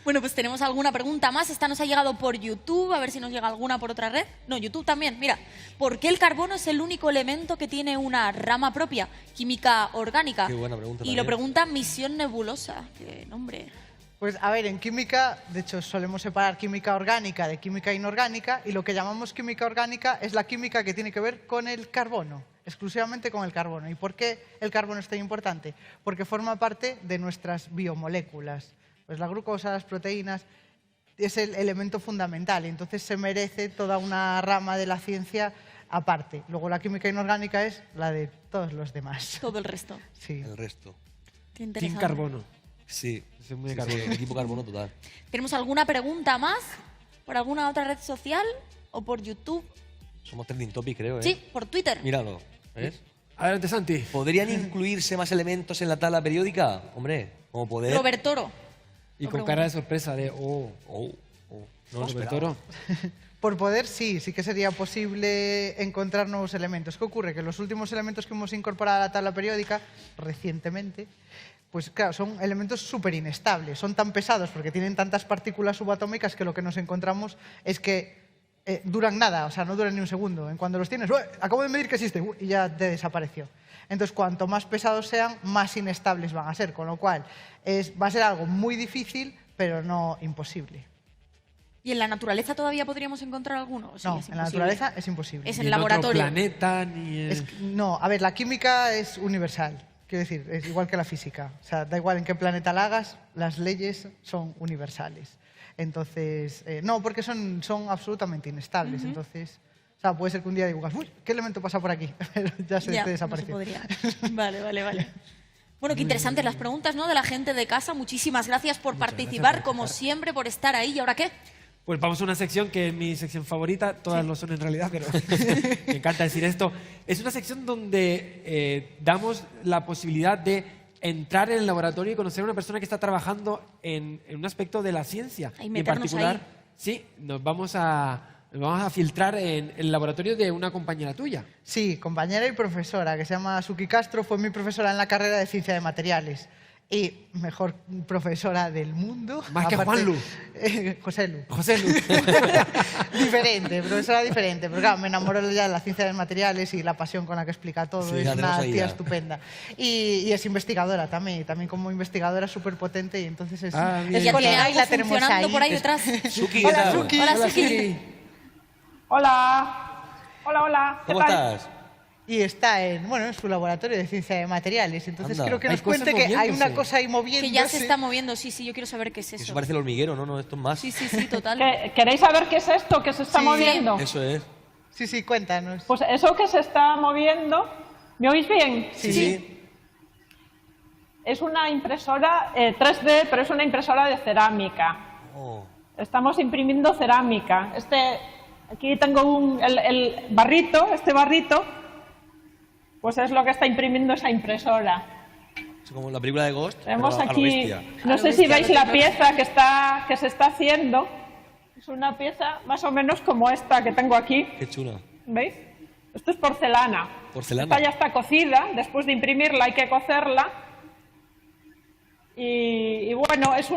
Speaker 2: Bueno, pues tenemos alguna pregunta más. Esta nos ha llegado por YouTube, a ver si nos llega alguna por otra red. No, YouTube también. Mira, ¿por qué el carbono es el único elemento que tiene una rama propia, química orgánica?
Speaker 14: Qué buena pregunta.
Speaker 2: Y lo pregunta Misión Nebulosa. Qué nombre.
Speaker 5: pues a ver, en química, de hecho, solemos separar química orgánica de química inorgánica, y lo que llamamos química orgánica es la química que tiene que ver con el carbono, exclusivamente con el carbono. ¿Y por qué el carbono es tan importante? Porque forma parte de nuestras biomoléculas. Pues la glucosa, las proteínas, es el elemento fundamental, y entonces se merece toda una rama de la ciencia aparte. Luego la química inorgánica es la de todos los demás.
Speaker 2: Todo el resto.
Speaker 5: Sí.
Speaker 14: El resto.
Speaker 2: Qué interesante.
Speaker 1: Team Carbono.
Speaker 14: Sí,
Speaker 1: es muy de
Speaker 14: sí,
Speaker 1: carbono.
Speaker 14: sí, equipo carbono total.
Speaker 2: ¿Tenemos alguna pregunta más? ¿Por alguna otra red social? ¿O por YouTube?
Speaker 14: Somos trending topic, creo, ¿eh?
Speaker 2: Sí, por Twitter.
Speaker 14: Míralo, ¿ves?
Speaker 1: Adelante, Santi.
Speaker 14: ¿Podrían incluirse más elementos en la tabla periódica? Hombre, como poder...
Speaker 2: Robert Toro.
Speaker 1: Y con cara de sorpresa de
Speaker 14: No,
Speaker 1: Robert Toro.
Speaker 5: Por poder, sí que sería posible encontrar nuevos elementos. ¿Qué ocurre? Que los últimos elementos que hemos incorporado a la tabla periódica, recientemente, pues claro, son elementos súper inestables. Son tan pesados porque tienen tantas partículas subatómicas que lo que nos encontramos es que duran nada, o sea, no duran ni un segundo. En cuando los tienes, acabo de medir que existe, y ya te desapareció. Entonces, cuanto más pesados sean, más inestables van a ser, con lo cual va a ser algo muy difícil, pero no imposible.
Speaker 2: ¿Y en la naturaleza todavía podríamos encontrar alguno? Sí,
Speaker 5: No,
Speaker 2: es
Speaker 5: en la
Speaker 2: imposible.
Speaker 5: naturaleza es imposible.
Speaker 2: Es en el laboratorio.
Speaker 1: Otro planeta, ni
Speaker 5: No, a ver, la química es universal. Quiero decir, es igual que la física. O sea, da igual en qué planeta la hagas, las leyes son universales. Entonces, no, porque son absolutamente inestables. Entonces, o sea, puede ser que un día digas, uy, ¿qué elemento pasa por aquí? Pero ya se te desapareció.
Speaker 2: No se podría. Vale. Bueno, qué interesantes las preguntas, ¿no?, de la gente de casa. Muchísimas gracias por participar, como siempre, por estar ahí. ¿Y ahora qué?
Speaker 1: Pues vamos a una sección que es mi sección favorita, todas lo son en realidad, pero me encanta decir esto. Es una sección donde damos la posibilidad de entrar en el laboratorio y conocer a una persona que está trabajando en un aspecto de la ciencia.
Speaker 2: Y
Speaker 1: en
Speaker 2: meternos
Speaker 1: particular,
Speaker 2: ahí.
Speaker 1: sí, nos vamos a filtrar en el laboratorio de una compañera tuya.
Speaker 5: Sí, compañera y profesora, que se llama Suki Castro, fue mi profesora en la carrera de Ciencia de Materiales. Y mejor profesora del mundo.
Speaker 1: Más que Juanlu.
Speaker 5: José Lu.
Speaker 1: Diferente,
Speaker 5: profesora diferente. Pero claro, me enamoró ya de la ciencia de materiales y la pasión con la que explica todo.
Speaker 14: Sí,
Speaker 5: es
Speaker 14: la
Speaker 5: una
Speaker 14: tenemos ahí
Speaker 5: tía
Speaker 14: ya.
Speaker 5: estupenda. Y es investigadora también. También como investigadora súper potente. Y entonces es...
Speaker 1: Ah, bien.
Speaker 2: Ella tiene
Speaker 5: Ahí
Speaker 2: algo
Speaker 5: la tenemos
Speaker 2: funcionando
Speaker 5: ahí.
Speaker 2: por ahí detrás.
Speaker 14: Suki, ¿qué tal?
Speaker 5: Suki.
Speaker 2: Hola, Suki.
Speaker 17: Hola. ¿Qué
Speaker 14: ¿Cómo
Speaker 17: tal?
Speaker 14: estás?
Speaker 5: Y está en su laboratorio de ciencia de materiales. Entonces
Speaker 14: Anda.
Speaker 5: creo que
Speaker 1: Hay
Speaker 5: nos cuente
Speaker 1: cosas
Speaker 5: que hay
Speaker 1: moviéndose.
Speaker 5: una cosa ahí moviéndose.
Speaker 2: Que ya se está moviendo, sí, yo quiero saber qué es eso.
Speaker 14: Eso parece el hormiguero, ¿no? Esto es más.
Speaker 2: Sí, total.
Speaker 17: ¿Queréis saber qué es esto que se está
Speaker 5: Sí.
Speaker 17: moviendo?
Speaker 14: Eso es.
Speaker 5: Sí, cuéntanos.
Speaker 17: Pues eso que se está moviendo, ¿me oís bien?
Speaker 14: Sí.
Speaker 17: Es una impresora 3D, pero es una impresora de cerámica.
Speaker 14: Oh.
Speaker 17: Estamos imprimiendo cerámica. Aquí tengo el barrito, este barrito, pues es lo que está imprimiendo esa impresora.
Speaker 14: Es como la película de Ghost.
Speaker 17: Tenemos
Speaker 14: pero a lo
Speaker 17: aquí,
Speaker 14: bestia.
Speaker 17: no sé si veis la pieza que se está haciendo. Es una pieza más o menos como esta que tengo aquí.
Speaker 14: Qué chula.
Speaker 17: ¿Veis? Esto es porcelana.
Speaker 14: Porcelana.
Speaker 17: Esta ya está cocida. Después de imprimirla hay que cocerla. Y bueno, es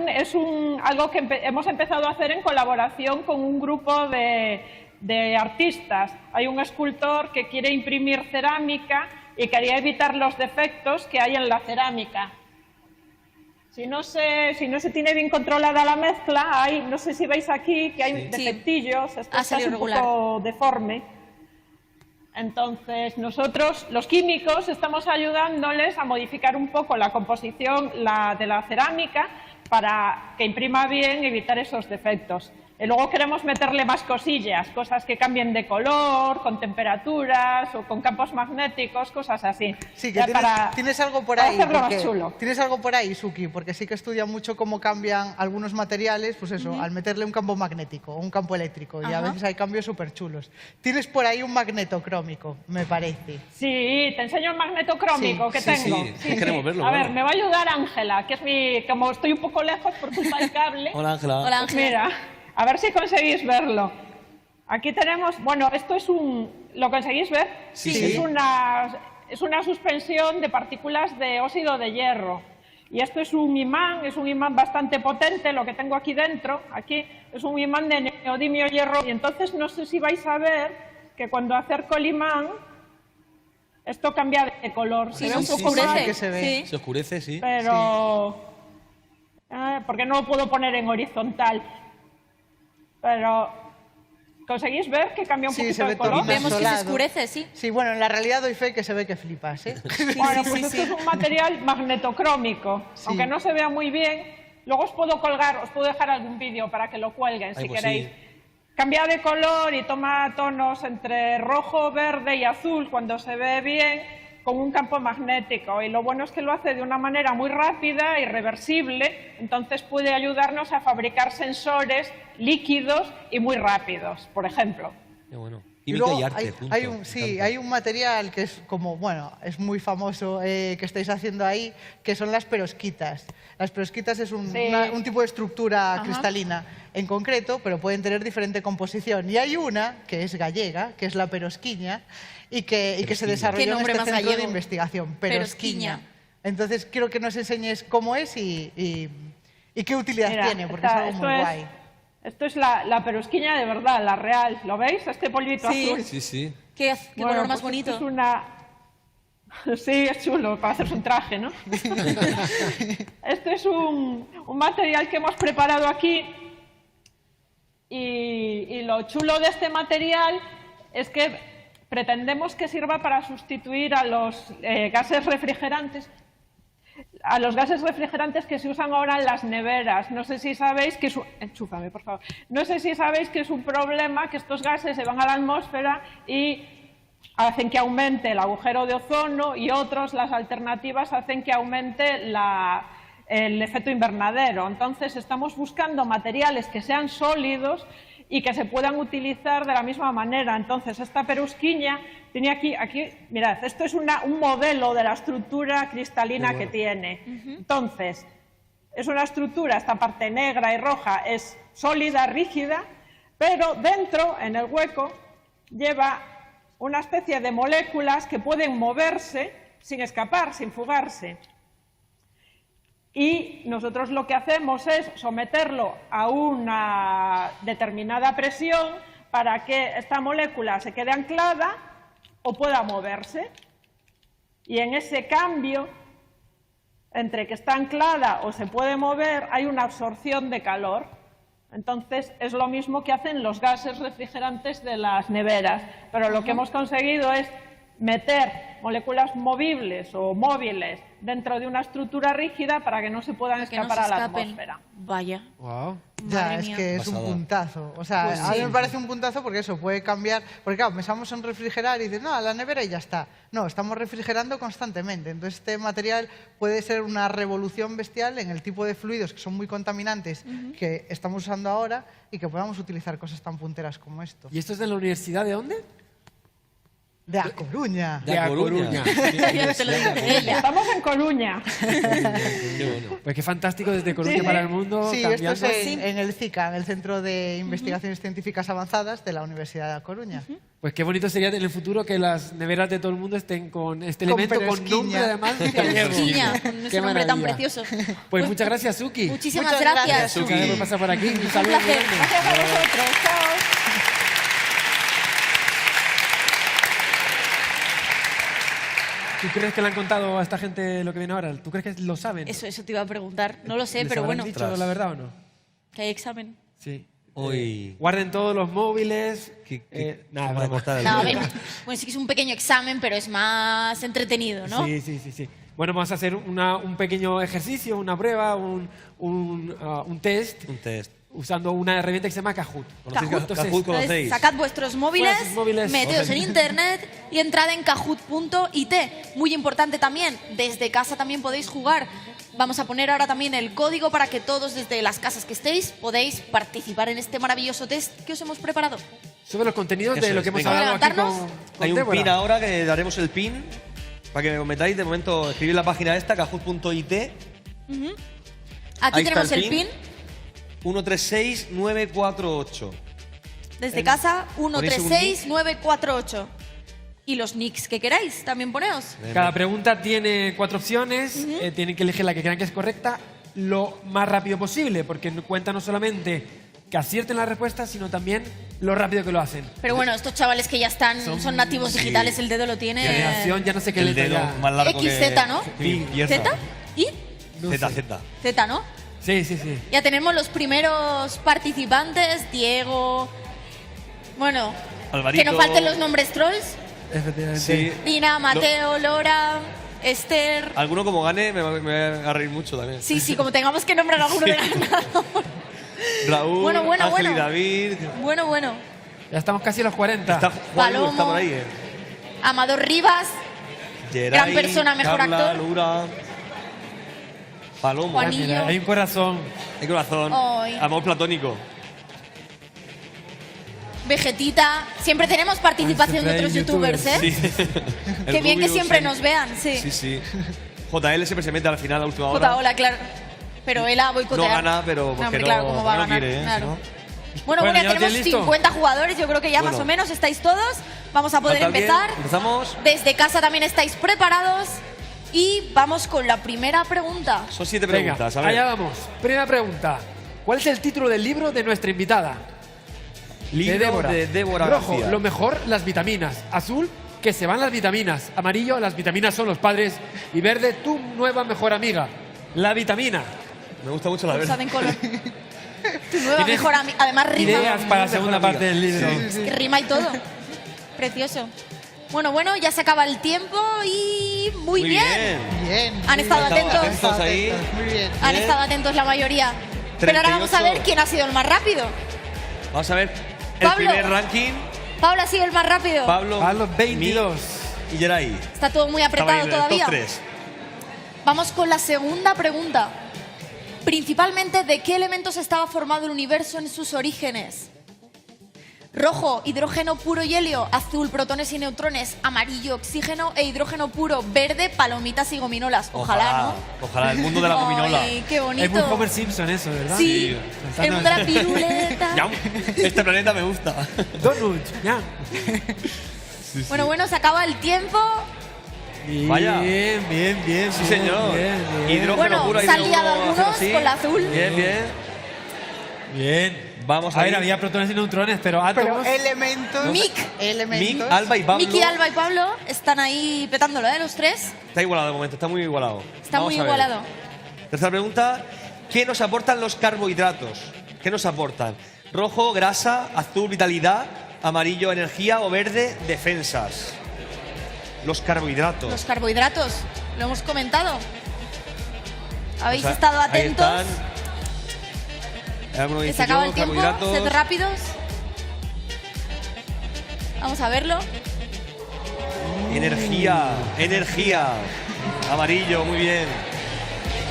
Speaker 17: algo que hemos empezado a hacer en colaboración con un grupo de artistas. Hay un escultor que quiere imprimir cerámica y quería evitar los defectos que hay en la cerámica. Si no se tiene bien controlada la mezcla, no sé si veis aquí que hay defectillos, esto está
Speaker 2: salido
Speaker 17: un
Speaker 2: regular.
Speaker 17: poco deforme. Entonces, nosotros, los químicos, estamos ayudándoles a modificar un poco la composición de la cerámica para que imprima bien y evitar esos defectos. Y luego queremos meterle más cosillas, cosas que cambien de color, con temperaturas o con campos magnéticos, cosas así.
Speaker 5: Sí, que tienes algo por ahí.
Speaker 17: Hacerlo más chulo.
Speaker 5: Tienes algo por ahí, Suki, porque sí que estudia mucho cómo cambian algunos materiales, pues eso, al meterle un campo magnético o un campo eléctrico. Y a veces hay cambios súper chulos. Tienes por ahí un magnetocrómico, me parece.
Speaker 17: Sí, te enseño el magnetocrómico que tengo.
Speaker 14: Sí, queremos verlo.
Speaker 17: A ver, me va a ayudar Ángela, que es como estoy un poco lejos por culpa del cable.
Speaker 14: Hola, Ángela.
Speaker 2: Hola, Ángela.
Speaker 17: Mira, a ver si conseguís verlo. Aquí tenemos, bueno, esto es ¿lo conseguís ver?
Speaker 14: Sí.
Speaker 17: Es una suspensión de partículas de óxido de hierro. Y esto es un imán bastante potente, lo que tengo aquí dentro. Aquí es un imán de neodimio hierro. Y entonces no sé si vais a ver que cuando acerco el imán, esto cambia de color.
Speaker 2: Sí,
Speaker 17: se ve un poco
Speaker 2: oscurece.
Speaker 17: mal,
Speaker 5: que se ve.
Speaker 2: Sí.
Speaker 14: Se oscurece, sí.
Speaker 17: pero... porque no lo puedo poner en horizontal. Pero, ¿conseguís ver que cambia un
Speaker 5: Sí, se
Speaker 17: poquito
Speaker 5: ve
Speaker 17: de color?
Speaker 5: todo
Speaker 2: Vemos que se
Speaker 5: Solado.
Speaker 2: oscurece, sí.
Speaker 5: Sí, bueno, en la realidad doy fe que se ve que flipas, ¿eh?
Speaker 17: Bueno, pues esto es un material magnetocrómico, aunque no se vea muy bien. Luego os puedo dejar algún vídeo para que lo cuelguen si
Speaker 14: pues
Speaker 17: queréis.
Speaker 14: sí.
Speaker 17: Cambia de color y toma tonos entre rojo, verde y azul cuando se ve bien, con un campo magnético. Y lo bueno es que lo hace de una manera muy rápida y reversible, entonces puede ayudarnos a fabricar sensores líquidos y muy rápidos, por ejemplo.
Speaker 14: Qué bueno.
Speaker 5: Y
Speaker 14: Química
Speaker 5: luego
Speaker 14: y arte, punto.
Speaker 5: hay un material que es como, bueno, es muy famoso que estáis haciendo ahí, que son las perosquitas. Las perosquitas es un tipo de estructura cristalina en concreto, pero pueden tener diferente composición. Y hay una que es gallega, que es la perosquiña, y que se desarrolló
Speaker 2: ¿Qué
Speaker 5: en
Speaker 2: nombre
Speaker 5: este
Speaker 2: más
Speaker 5: centro de
Speaker 2: gallego?
Speaker 5: investigación,
Speaker 2: Perosquiña.
Speaker 5: perosquiña. Entonces quiero que nos enseñes cómo es y qué utilidad
Speaker 17: Mira,
Speaker 5: tiene, porque es algo muy guay.
Speaker 17: Esto es la perosquiña de verdad, la real. ¿Lo veis? Este polvito azul.
Speaker 14: Sí, sí.
Speaker 2: Qué
Speaker 17: Bueno,
Speaker 2: color más
Speaker 17: pues
Speaker 2: bonito.
Speaker 17: esto es una... Sí, es chulo, para hacerse un traje, ¿no? Este es un material que hemos preparado aquí y lo chulo de este material es que pretendemos que sirva para sustituir a los gases refrigerantes. A los gases refrigerantes que se usan ahora en las neveras. No sé si sabéis que es enchúfame, por favor. No sé si sabéis que es un problema que estos gases se van a la atmósfera y hacen que aumente el agujero de ozono, y otros, las alternativas, hacen que aumente el efecto invernadero. Entonces estamos buscando materiales que sean sólidos y que se puedan utilizar de la misma manera. Entonces, esta perusquiña tiene aquí, mirad, esto es un modelo de la estructura cristalina que tiene. Entonces, es una estructura, esta parte negra y roja es sólida, rígida, pero dentro, en el hueco, lleva una especie de moléculas que pueden moverse sin escapar, sin fugarse. Y nosotros lo que hacemos es someterlo a una determinada presión para que esta molécula se quede anclada o pueda moverse. Y en ese cambio, entre que está anclada o se puede mover, hay una absorción de calor. Entonces, es lo mismo que hacen los gases refrigerantes de las neveras. Pero lo que hemos conseguido es meter moléculas movibles o móviles dentro de una estructura rígida para que no se puedan escapar a la atmósfera.
Speaker 2: Vaya.
Speaker 1: Wow.
Speaker 5: Ya,
Speaker 2: Madre
Speaker 5: es
Speaker 2: mía.
Speaker 5: que es un puntazo. O sea,
Speaker 2: Pues
Speaker 5: a mí
Speaker 2: sí.
Speaker 5: me parece un puntazo porque eso puede cambiar. Porque claro, pensamos en refrigerar y dices, no, a la nevera y ya está. No, estamos refrigerando constantemente. Entonces, este material puede ser una revolución bestial en el tipo de fluidos que son muy contaminantes que estamos usando ahora y que podamos utilizar cosas tan punteras como esto.
Speaker 1: ¿Y esto es de la universidad de dónde?
Speaker 5: De A Coruña.
Speaker 1: De A Coruña.
Speaker 2: Ya te lo dice ella.
Speaker 17: Estamos en Coruña.
Speaker 14: Qué bueno.
Speaker 1: Pues qué fantástico desde Coruña
Speaker 17: Sí.
Speaker 1: para el mundo.
Speaker 5: Sí, esto
Speaker 1: cambiando.
Speaker 5: es en el CICA, en el Centro de Investigaciones Científicas Avanzadas de la Universidad de A Coruña.
Speaker 1: Pues qué bonito sería en el futuro que las neveras de todo el mundo estén con este
Speaker 5: Con
Speaker 1: elemento, con
Speaker 5: perosquiña.
Speaker 1: nombre además gallego.
Speaker 2: Perosquiña, con ese
Speaker 1: Qué
Speaker 2: nombre tan
Speaker 1: maravilla.
Speaker 2: precioso.
Speaker 1: Pues muchas gracias, Suki.
Speaker 2: Muchísimas
Speaker 5: Muchas
Speaker 2: gracias.
Speaker 5: gracias,
Speaker 1: Suki. Gracias por pasar por aquí. Un saludo.
Speaker 2: placer.
Speaker 1: muy grande.
Speaker 17: Gracias a vosotros. Chao.
Speaker 1: ¿Tú crees que le han contado a esta gente lo que viene ahora? ¿Tú crees que lo saben?
Speaker 2: Eso te iba a preguntar. No lo sé,
Speaker 1: ¿Les
Speaker 2: pero
Speaker 1: habrán
Speaker 2: bueno,
Speaker 1: dicho la verdad o no?
Speaker 2: que hay examen.
Speaker 1: Sí.
Speaker 14: Hoy.
Speaker 1: Guarden todos los móviles. Nada,
Speaker 14: vamos a
Speaker 1: broma.
Speaker 14: cortar
Speaker 2: No, a ver, bueno, sí que es un pequeño examen, pero es más entretenido, ¿no?
Speaker 1: Sí. Bueno, vamos a hacer un pequeño ejercicio, una prueba, un test.
Speaker 14: Un test.
Speaker 1: usando una herramienta que se llama Kahoot.
Speaker 2: Kahoot conocéis. Sacad vuestros móviles, meteos en internet y entrad en kahoot.it. Muy importante también, desde casa también podéis jugar. Vamos a poner ahora también el código para que todos desde las casas que estéis podéis participar en este maravilloso test que os hemos preparado.
Speaker 1: Sobre los contenidos
Speaker 14: Eso
Speaker 1: de lo
Speaker 14: es,
Speaker 1: que hemos
Speaker 14: venga.
Speaker 1: hablado aquí
Speaker 2: ¿Levantarnos?
Speaker 1: con
Speaker 14: Hay un
Speaker 1: Débora.
Speaker 14: pin ahora que daremos el pin para que os metáis. De momento, escribid la página esta, kahoot.it.
Speaker 2: Ujú.
Speaker 14: Ahí
Speaker 2: Aquí
Speaker 14: está
Speaker 2: tenemos
Speaker 14: el
Speaker 2: el
Speaker 14: pin.
Speaker 2: pin.
Speaker 14: 136948.
Speaker 2: Desde casa,
Speaker 14: ¿Ponéis un
Speaker 2: 136948. Y los nicks que queráis, también poneos.
Speaker 1: Cada pregunta tiene 4 opciones, tienen que elegir la que crean que es correcta lo más rápido posible, porque cuenta no solamente que acierten la respuesta, sino también lo rápido que lo hacen.
Speaker 2: Pero bueno, estos chavales que ya son nativos
Speaker 1: sí.
Speaker 2: digitales, el dedo lo tiene.
Speaker 1: Generación, ya no sé qué
Speaker 14: El
Speaker 1: letra
Speaker 14: dedo
Speaker 1: ya.
Speaker 14: más largo
Speaker 2: XZ, ¿no?
Speaker 14: Sí,
Speaker 2: ¿Z? ¿Y?
Speaker 14: Z.
Speaker 2: Z, ¿no?
Speaker 1: Sí, sí, sí.
Speaker 2: Ya tenemos los primeros participantes, Diego. Bueno,
Speaker 14: Alvarito.
Speaker 2: que no falten los nombres trolls.
Speaker 1: Efectivamente.
Speaker 14: Sí.
Speaker 2: Dina, Mateo, Lora, Esther.
Speaker 14: Alguno como gane me va a reír mucho también.
Speaker 2: Sí, sí, como tengamos que nombrar a alguno de ganador.
Speaker 14: Raúl,
Speaker 2: Bueno, bueno,
Speaker 14: Ángel
Speaker 2: bueno.
Speaker 14: y David.
Speaker 2: Bueno.
Speaker 1: Ya estamos casi a los 40.
Speaker 14: Está Juan,
Speaker 2: Palomo.
Speaker 14: está por ahí,
Speaker 2: Amador Rivas,
Speaker 14: Geray,
Speaker 2: gran persona, mejor
Speaker 14: Carla,
Speaker 2: actor.
Speaker 14: Lura, Palomo.
Speaker 2: Juanillo.
Speaker 1: Mira, hay un corazón.
Speaker 14: Hay corazón.
Speaker 2: Ay.
Speaker 14: Amor platónico.
Speaker 2: Vegetita. Siempre tenemos participación de otros youtubers, ¿eh?
Speaker 14: Sí.
Speaker 2: Qué
Speaker 14: El
Speaker 2: bien que
Speaker 14: Rubius,
Speaker 2: siempre
Speaker 14: sí.
Speaker 2: nos vean, sí.
Speaker 14: Sí. JL siempre se mete al final, a última hora.
Speaker 2: Puta ola, claro. Pero él ha boicoteado.
Speaker 14: No gana, pero porque
Speaker 2: hombre, claro, ¿cómo va a
Speaker 14: no
Speaker 2: ganar?
Speaker 14: quiere, ¿eh?
Speaker 2: Claro.
Speaker 14: Si no.
Speaker 2: Bueno,
Speaker 1: Bueno,
Speaker 2: ya
Speaker 1: ¿ya lo
Speaker 2: tenemos
Speaker 1: tienes listo?
Speaker 2: 50 jugadores, yo creo que ya más
Speaker 14: Bueno.
Speaker 2: o menos estáis todos. Vamos a poder
Speaker 14: ¿Falta alguien?
Speaker 2: empezar.
Speaker 14: Empezamos.
Speaker 2: Desde casa también estáis preparados. Y vamos con la primera pregunta.
Speaker 14: Son 7
Speaker 1: Venga,
Speaker 14: preguntas, a ver.
Speaker 1: allá vamos. Primera pregunta. ¿Cuál es el título del libro de nuestra invitada?
Speaker 14: Libro de Débora
Speaker 1: Rojo,
Speaker 14: García.
Speaker 1: lo mejor, las vitaminas. Azul, que se van las vitaminas. Amarillo, las vitaminas son los padres. Y verde, tu nueva mejor amiga. La vitamina.
Speaker 14: Me gusta mucho la
Speaker 2: Pulsada
Speaker 14: verde.
Speaker 2: en color. Tu nueva
Speaker 1: ¿Tienes
Speaker 2: mejor amiga. Además rima.
Speaker 1: Ideas para la segunda parte del libro.
Speaker 2: Es que rima y todo. Precioso. Bueno, ya se acaba el tiempo y muy bien.
Speaker 5: Bien.
Speaker 2: Han estado atentos.
Speaker 14: ahí.
Speaker 5: Muy bien.
Speaker 2: Han estado atentos la mayoría. Pero ahora vamos a
Speaker 14: 38.
Speaker 2: ver quién ha sido el más rápido.
Speaker 14: Vamos a ver el
Speaker 2: Pablo.
Speaker 14: primer ranking.
Speaker 2: Pablo ha sido el más rápido.
Speaker 14: Pablo
Speaker 1: 22.
Speaker 14: y Geray.
Speaker 2: Está todo muy
Speaker 14: Estaba
Speaker 2: apretado
Speaker 14: ahí en el top
Speaker 2: todavía.
Speaker 14: 3.
Speaker 2: Vamos con la segunda pregunta. Principalmente, ¿de qué elementos estaba formado el universo en sus orígenes? Rojo, hidrógeno puro y helio. Azul, protones y neutrones. Amarillo, oxígeno e hidrógeno puro. Verde, palomitas y gominolas. Ojalá, ¿no?
Speaker 14: Ojalá, el mundo de la gominola.
Speaker 2: Ay, qué bonito.
Speaker 1: Es muy Homer Simpson eso, ¿verdad?
Speaker 2: Sí, el mundo de la piruleta.
Speaker 14: Ya, este planeta me gusta.
Speaker 1: Donut, ya.
Speaker 2: Bueno, se acaba el tiempo.
Speaker 1: Bien,
Speaker 14: Vaya.
Speaker 1: bien.
Speaker 14: Sí, señor. Hidrógeno
Speaker 2: Bueno,
Speaker 14: puro,
Speaker 2: se han
Speaker 14: hidrógeno
Speaker 2: liado
Speaker 14: azul,
Speaker 2: algunos
Speaker 14: sí.
Speaker 2: con la azul.
Speaker 14: Bien. Vamos
Speaker 1: A ver,
Speaker 14: ir.
Speaker 1: había protones y neutrones, pero átomos.
Speaker 5: Pero elementos.
Speaker 2: Mick.
Speaker 5: Elementos.
Speaker 14: Mick, Alba y Pablo.
Speaker 2: Miki, Alba y Pablo están ahí petándolo, ¿eh? Los tres.
Speaker 14: Está igualado de momento, está muy igualado.
Speaker 2: Está
Speaker 14: Vamos
Speaker 2: muy
Speaker 14: a ver.
Speaker 2: igualado.
Speaker 14: Tercera pregunta. ¿Qué nos aportan los carbohidratos? ¿Qué nos aportan? Rojo, grasa. Azul, vitalidad. Amarillo, energía. O verde, defensas. Los carbohidratos.
Speaker 2: Los carbohidratos, lo hemos comentado. ¿Habéis
Speaker 14: O sea,
Speaker 2: estado
Speaker 14: ahí
Speaker 2: atentos?
Speaker 14: están. Hay alguno que
Speaker 2: ¿Que
Speaker 14: dice
Speaker 2: se acaba
Speaker 14: yo,
Speaker 2: el tiempo?
Speaker 14: carbohidratos.
Speaker 2: Sed rápidos. Vamos a verlo.
Speaker 14: Energía. Amarillo, muy bien.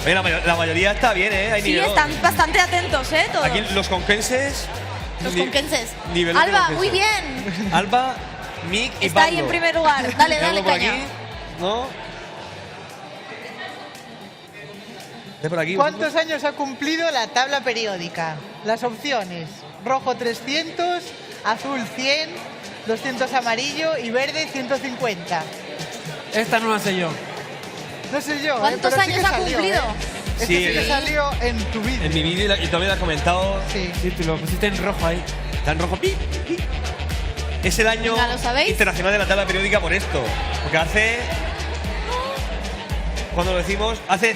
Speaker 14: Oye, la mayoría está bien, ¿eh? Hay
Speaker 2: Sí,
Speaker 14: nivel.
Speaker 2: están bastante atentos, ¿eh? Todos.
Speaker 14: Aquí los conquenses.
Speaker 2: Los
Speaker 14: ni-
Speaker 2: conquenses.
Speaker 14: nivel de
Speaker 2: Alba,
Speaker 14: conquenses.
Speaker 2: muy bien.
Speaker 14: Alba, Mick y
Speaker 2: Está ahí
Speaker 14: Pablo.
Speaker 2: en primer lugar. Dale,
Speaker 14: ¿Hay
Speaker 2: dale,
Speaker 14: algo por
Speaker 2: caña.
Speaker 14: aquí? ¿No? ¿De por aquí?
Speaker 5: ¿Cuántos años ha cumplido la tabla periódica? Las opciones. Rojo 300, azul 100, 200 amarillo y verde 150.
Speaker 1: Esta no la sé yo.
Speaker 5: No sé yo,
Speaker 2: ¿Cuántos
Speaker 5: pero sí
Speaker 2: años
Speaker 5: que
Speaker 2: ha
Speaker 5: salió,
Speaker 2: cumplido?
Speaker 5: Este
Speaker 14: Sí,
Speaker 5: sí que salió en tu vídeo.
Speaker 14: En mi vídeo y todavía lo has comentado.
Speaker 5: Sí.
Speaker 1: Sí, tú lo pusiste en rojo ahí.
Speaker 14: Está en rojo. ¡Pi! ¡Pi! Es el año
Speaker 2: Venga, ¿lo sabéis?
Speaker 14: internacional de la tabla periódica por esto. Porque hace. Cuando lo decimos, hace.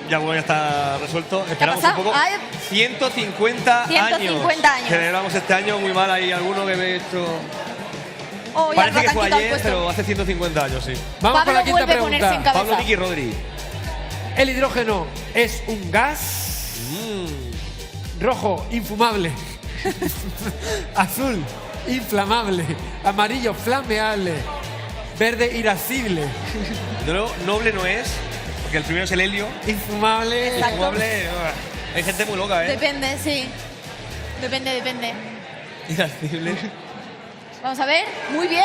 Speaker 14: Ya bueno, ya está resuelto. Esperamos un
Speaker 2: pasado?
Speaker 14: poco.
Speaker 2: Ay.
Speaker 14: 150 años.
Speaker 2: 150 años.
Speaker 14: Celebramos este año muy mal. Hay alguno que me he hecho.
Speaker 2: Oh, ya
Speaker 14: Parece
Speaker 2: te
Speaker 14: que
Speaker 2: han
Speaker 14: fue
Speaker 2: quitado el
Speaker 14: ayer,
Speaker 2: puesto.
Speaker 14: pero hace 150 años, sí.
Speaker 1: Vamos
Speaker 2: Pablo
Speaker 1: con la quinta
Speaker 2: vuelve a ponerse en
Speaker 1: pregunta.
Speaker 2: cabeza.
Speaker 14: Pablo, Vicky, Rodri.
Speaker 1: ¿El hidrógeno es un gas? Rojo, infumable. Azul, inflamable. Amarillo, flameable. Verde, irascible.
Speaker 14: Pero noble no es, porque el primero es el helio.
Speaker 1: Infumable.
Speaker 2: Exacto.
Speaker 14: Infumable. Hay gente muy loca, ¿eh?
Speaker 2: Depende, sí. Depende.
Speaker 14: Irascible.
Speaker 2: Vamos a ver. Muy bien.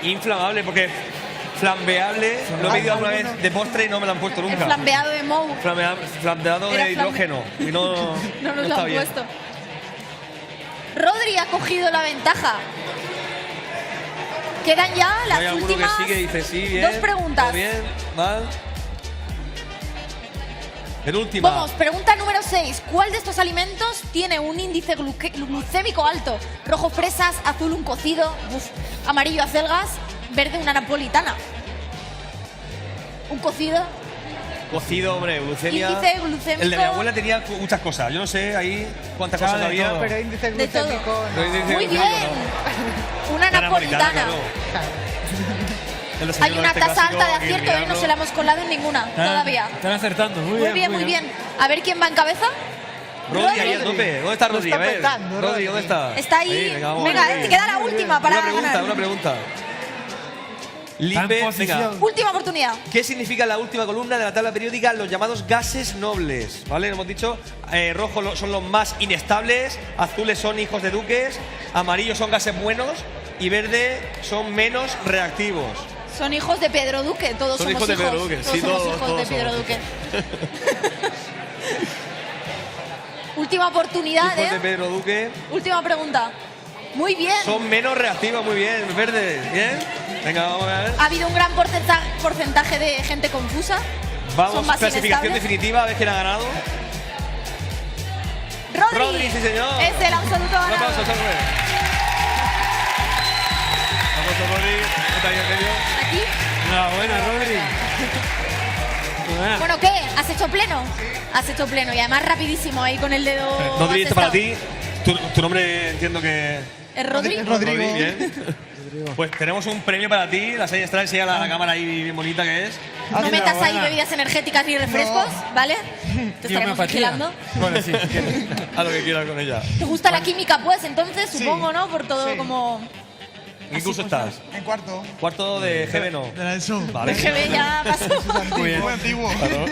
Speaker 14: Inflamable, porque flambeable lo he pedido alguna vez de postre y no me lo han puesto
Speaker 2: El
Speaker 14: nunca.
Speaker 2: flambeado de Mou.
Speaker 14: Flambeado
Speaker 2: Era
Speaker 14: de hidrógeno. Y no
Speaker 2: No nos lo
Speaker 14: está
Speaker 2: han
Speaker 14: bien.
Speaker 2: puesto. Rodri ha cogido la ventaja. Quedan ya
Speaker 14: Hay
Speaker 2: las
Speaker 14: alguno
Speaker 2: últimas
Speaker 14: que sí que dice sí, bien.
Speaker 2: 2 preguntas.
Speaker 14: todo bien, mal. Penúltima.
Speaker 2: Vamos, pregunta número 6. ¿Cuál de estos alimentos tiene un índice glucémico alto? Rojo, fresas, azul, un cocido, amarillo, acelgas, verde, una napolitana. Un cocido.
Speaker 14: Cocido, hombre, glucemia.
Speaker 2: Índice glucémico.
Speaker 14: El de mi abuela tenía muchas cosas. Yo no sé ahí cuántas
Speaker 1: Sabe
Speaker 14: cosas
Speaker 1: de
Speaker 14: había.
Speaker 1: todo.
Speaker 5: Pero índice
Speaker 2: De todo.
Speaker 5: glucémico.
Speaker 14: Pero índice
Speaker 2: Muy
Speaker 14: glucémico
Speaker 2: bien.
Speaker 14: no.
Speaker 2: Una napolitana.
Speaker 14: claro. El
Speaker 2: Hay
Speaker 14: desayuno
Speaker 2: una
Speaker 14: este
Speaker 2: tasa
Speaker 14: clásico,
Speaker 2: alta de
Speaker 14: hay que
Speaker 2: acierto, ¿eh? No
Speaker 14: mirarlo.
Speaker 2: se la hemos colado en ninguna, todavía.
Speaker 1: Están acertando.
Speaker 2: Muy bien. A ver quién va en cabeza.
Speaker 14: Rodri, ahí a tope. ¿Dónde está Rodri? A ver.
Speaker 5: petando,
Speaker 14: Rodri, ¿dónde está?
Speaker 2: Está ahí.
Speaker 14: vamos,
Speaker 2: Venga,
Speaker 14: Rodri.
Speaker 2: te queda la última para ganar.
Speaker 14: Una pregunta.
Speaker 1: Está en
Speaker 14: Lipe, venga.
Speaker 1: posición.
Speaker 2: Última oportunidad.
Speaker 14: ¿Qué significa la última columna de la tabla periódica? Los llamados gases nobles, ¿vale? Hemos dicho, rojos son los más inestables, azules son hijos de duques, amarillos son gases buenos y verde son menos reactivos.
Speaker 2: Son hijos de Pedro Duque, todos
Speaker 14: Son
Speaker 2: somos
Speaker 14: hijos de Pedro Duque,
Speaker 2: Todos
Speaker 14: sí,
Speaker 2: somos
Speaker 14: todos
Speaker 2: hijos de Pedro
Speaker 14: somos.
Speaker 2: Duque. Última oportunidad,
Speaker 14: Hijos de Pedro Duque
Speaker 2: Última pregunta. Muy bien.
Speaker 14: son menos reactivos, muy bien, verde, ¿bien? Venga, vamos a ver.
Speaker 2: Ha habido un gran porcentaje de gente confusa. Son
Speaker 14: Vamos,
Speaker 2: más
Speaker 14: clasificación
Speaker 2: inestables.
Speaker 14: definitiva, a ver quién ha ganado.
Speaker 2: Rodri,
Speaker 14: sí señor.
Speaker 2: es el absoluto
Speaker 14: Un
Speaker 2: ganador.
Speaker 14: aplauso, Charles. Un aplauso, Rodri. Está ahí en medio.
Speaker 2: Aquí.
Speaker 1: Enhorabuena, Rodri.
Speaker 2: Bueno, ¿qué? ¿Has hecho pleno? Has hecho pleno y además rapidísimo ahí con el dedo.
Speaker 14: Rodri,
Speaker 2: has
Speaker 14: esto para
Speaker 2: estado.
Speaker 14: ti. Tu nombre entiendo que...
Speaker 2: ¿Es Rodri?
Speaker 14: Rodrigo. Bien. Pues tenemos un premio para ti. La Science Track, enseña la cámara ahí bien bonita que es.
Speaker 2: No metas ahí bebidas energéticas ni refrescos, ¿vale? Te estaremos vigilando.
Speaker 14: Bueno, sí. A lo que quieras con ella.
Speaker 2: ¿Te gusta la química, pues, entonces? Supongo, ¿no? Por todo como...
Speaker 14: ¿En qué curso estás?
Speaker 9: En cuarto.
Speaker 14: Cuarto de GB, ¿no?
Speaker 9: De la ESO.
Speaker 14: Vale.
Speaker 2: GB ya pasó.
Speaker 1: Muy bien.
Speaker 9: Muy antiguo.
Speaker 14: Claro.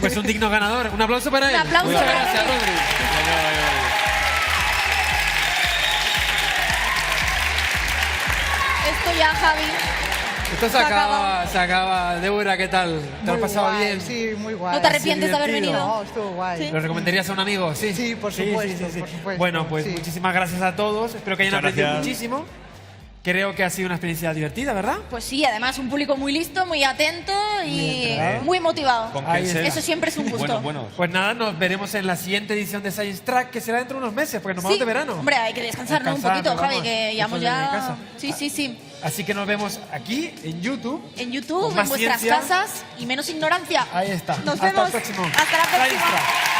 Speaker 1: Pues un digno ganador. Un aplauso para él.
Speaker 2: Un aplauso
Speaker 1: Muchas
Speaker 2: para
Speaker 1: gracias,
Speaker 2: él.
Speaker 1: Rodri.
Speaker 2: Esto ya, Javi.
Speaker 1: Esto se acaba. Débora, ¿qué tal? ¿Te lo has
Speaker 5: Muy
Speaker 1: pasado
Speaker 5: guay,
Speaker 1: bien?
Speaker 5: Sí, muy guay.
Speaker 2: ¿No te arrepientes de haber
Speaker 1: divertido.
Speaker 2: venido?
Speaker 5: No, estuvo guay.
Speaker 2: Sí.
Speaker 1: ¿Lo recomendarías a un amigo? Sí,
Speaker 5: Sí, por supuesto, por supuesto,
Speaker 1: Bueno, pues
Speaker 5: sí.
Speaker 1: muchísimas gracias a todos. Espero que hayan
Speaker 14: Muchas
Speaker 1: aprendido
Speaker 14: gracias.
Speaker 1: muchísimo. Creo que ha sido una experiencia divertida, ¿verdad?
Speaker 2: Pues sí, además un público muy listo, muy atento y
Speaker 1: entregado.
Speaker 2: muy motivado.
Speaker 14: Con
Speaker 1: Ahí
Speaker 14: Kelsey.
Speaker 2: Eso siempre es un gusto.
Speaker 14: Buenos.
Speaker 1: Pues nada, nos veremos en la siguiente edición de Science Track, que será dentro de unos meses, porque nos vamos
Speaker 2: Sí,
Speaker 1: de verano.
Speaker 2: hombre, hay que descansar, ¿no? Un
Speaker 1: Descansar,
Speaker 2: poquito,
Speaker 1: nos
Speaker 2: Javi,
Speaker 1: vamos.
Speaker 2: que llevamos
Speaker 1: Después de
Speaker 2: ya...
Speaker 1: casa.
Speaker 2: Sí, sí, sí.
Speaker 1: Así que nos vemos aquí, en YouTube.
Speaker 2: En YouTube,
Speaker 1: Con más
Speaker 2: en vuestras
Speaker 1: ciencia.
Speaker 2: casas y menos ignorancia.
Speaker 1: Ahí está.
Speaker 2: Nos
Speaker 1: Hasta el
Speaker 2: vemos.
Speaker 1: próximo.
Speaker 2: Hasta la
Speaker 1: Science
Speaker 2: próxima.
Speaker 1: Track.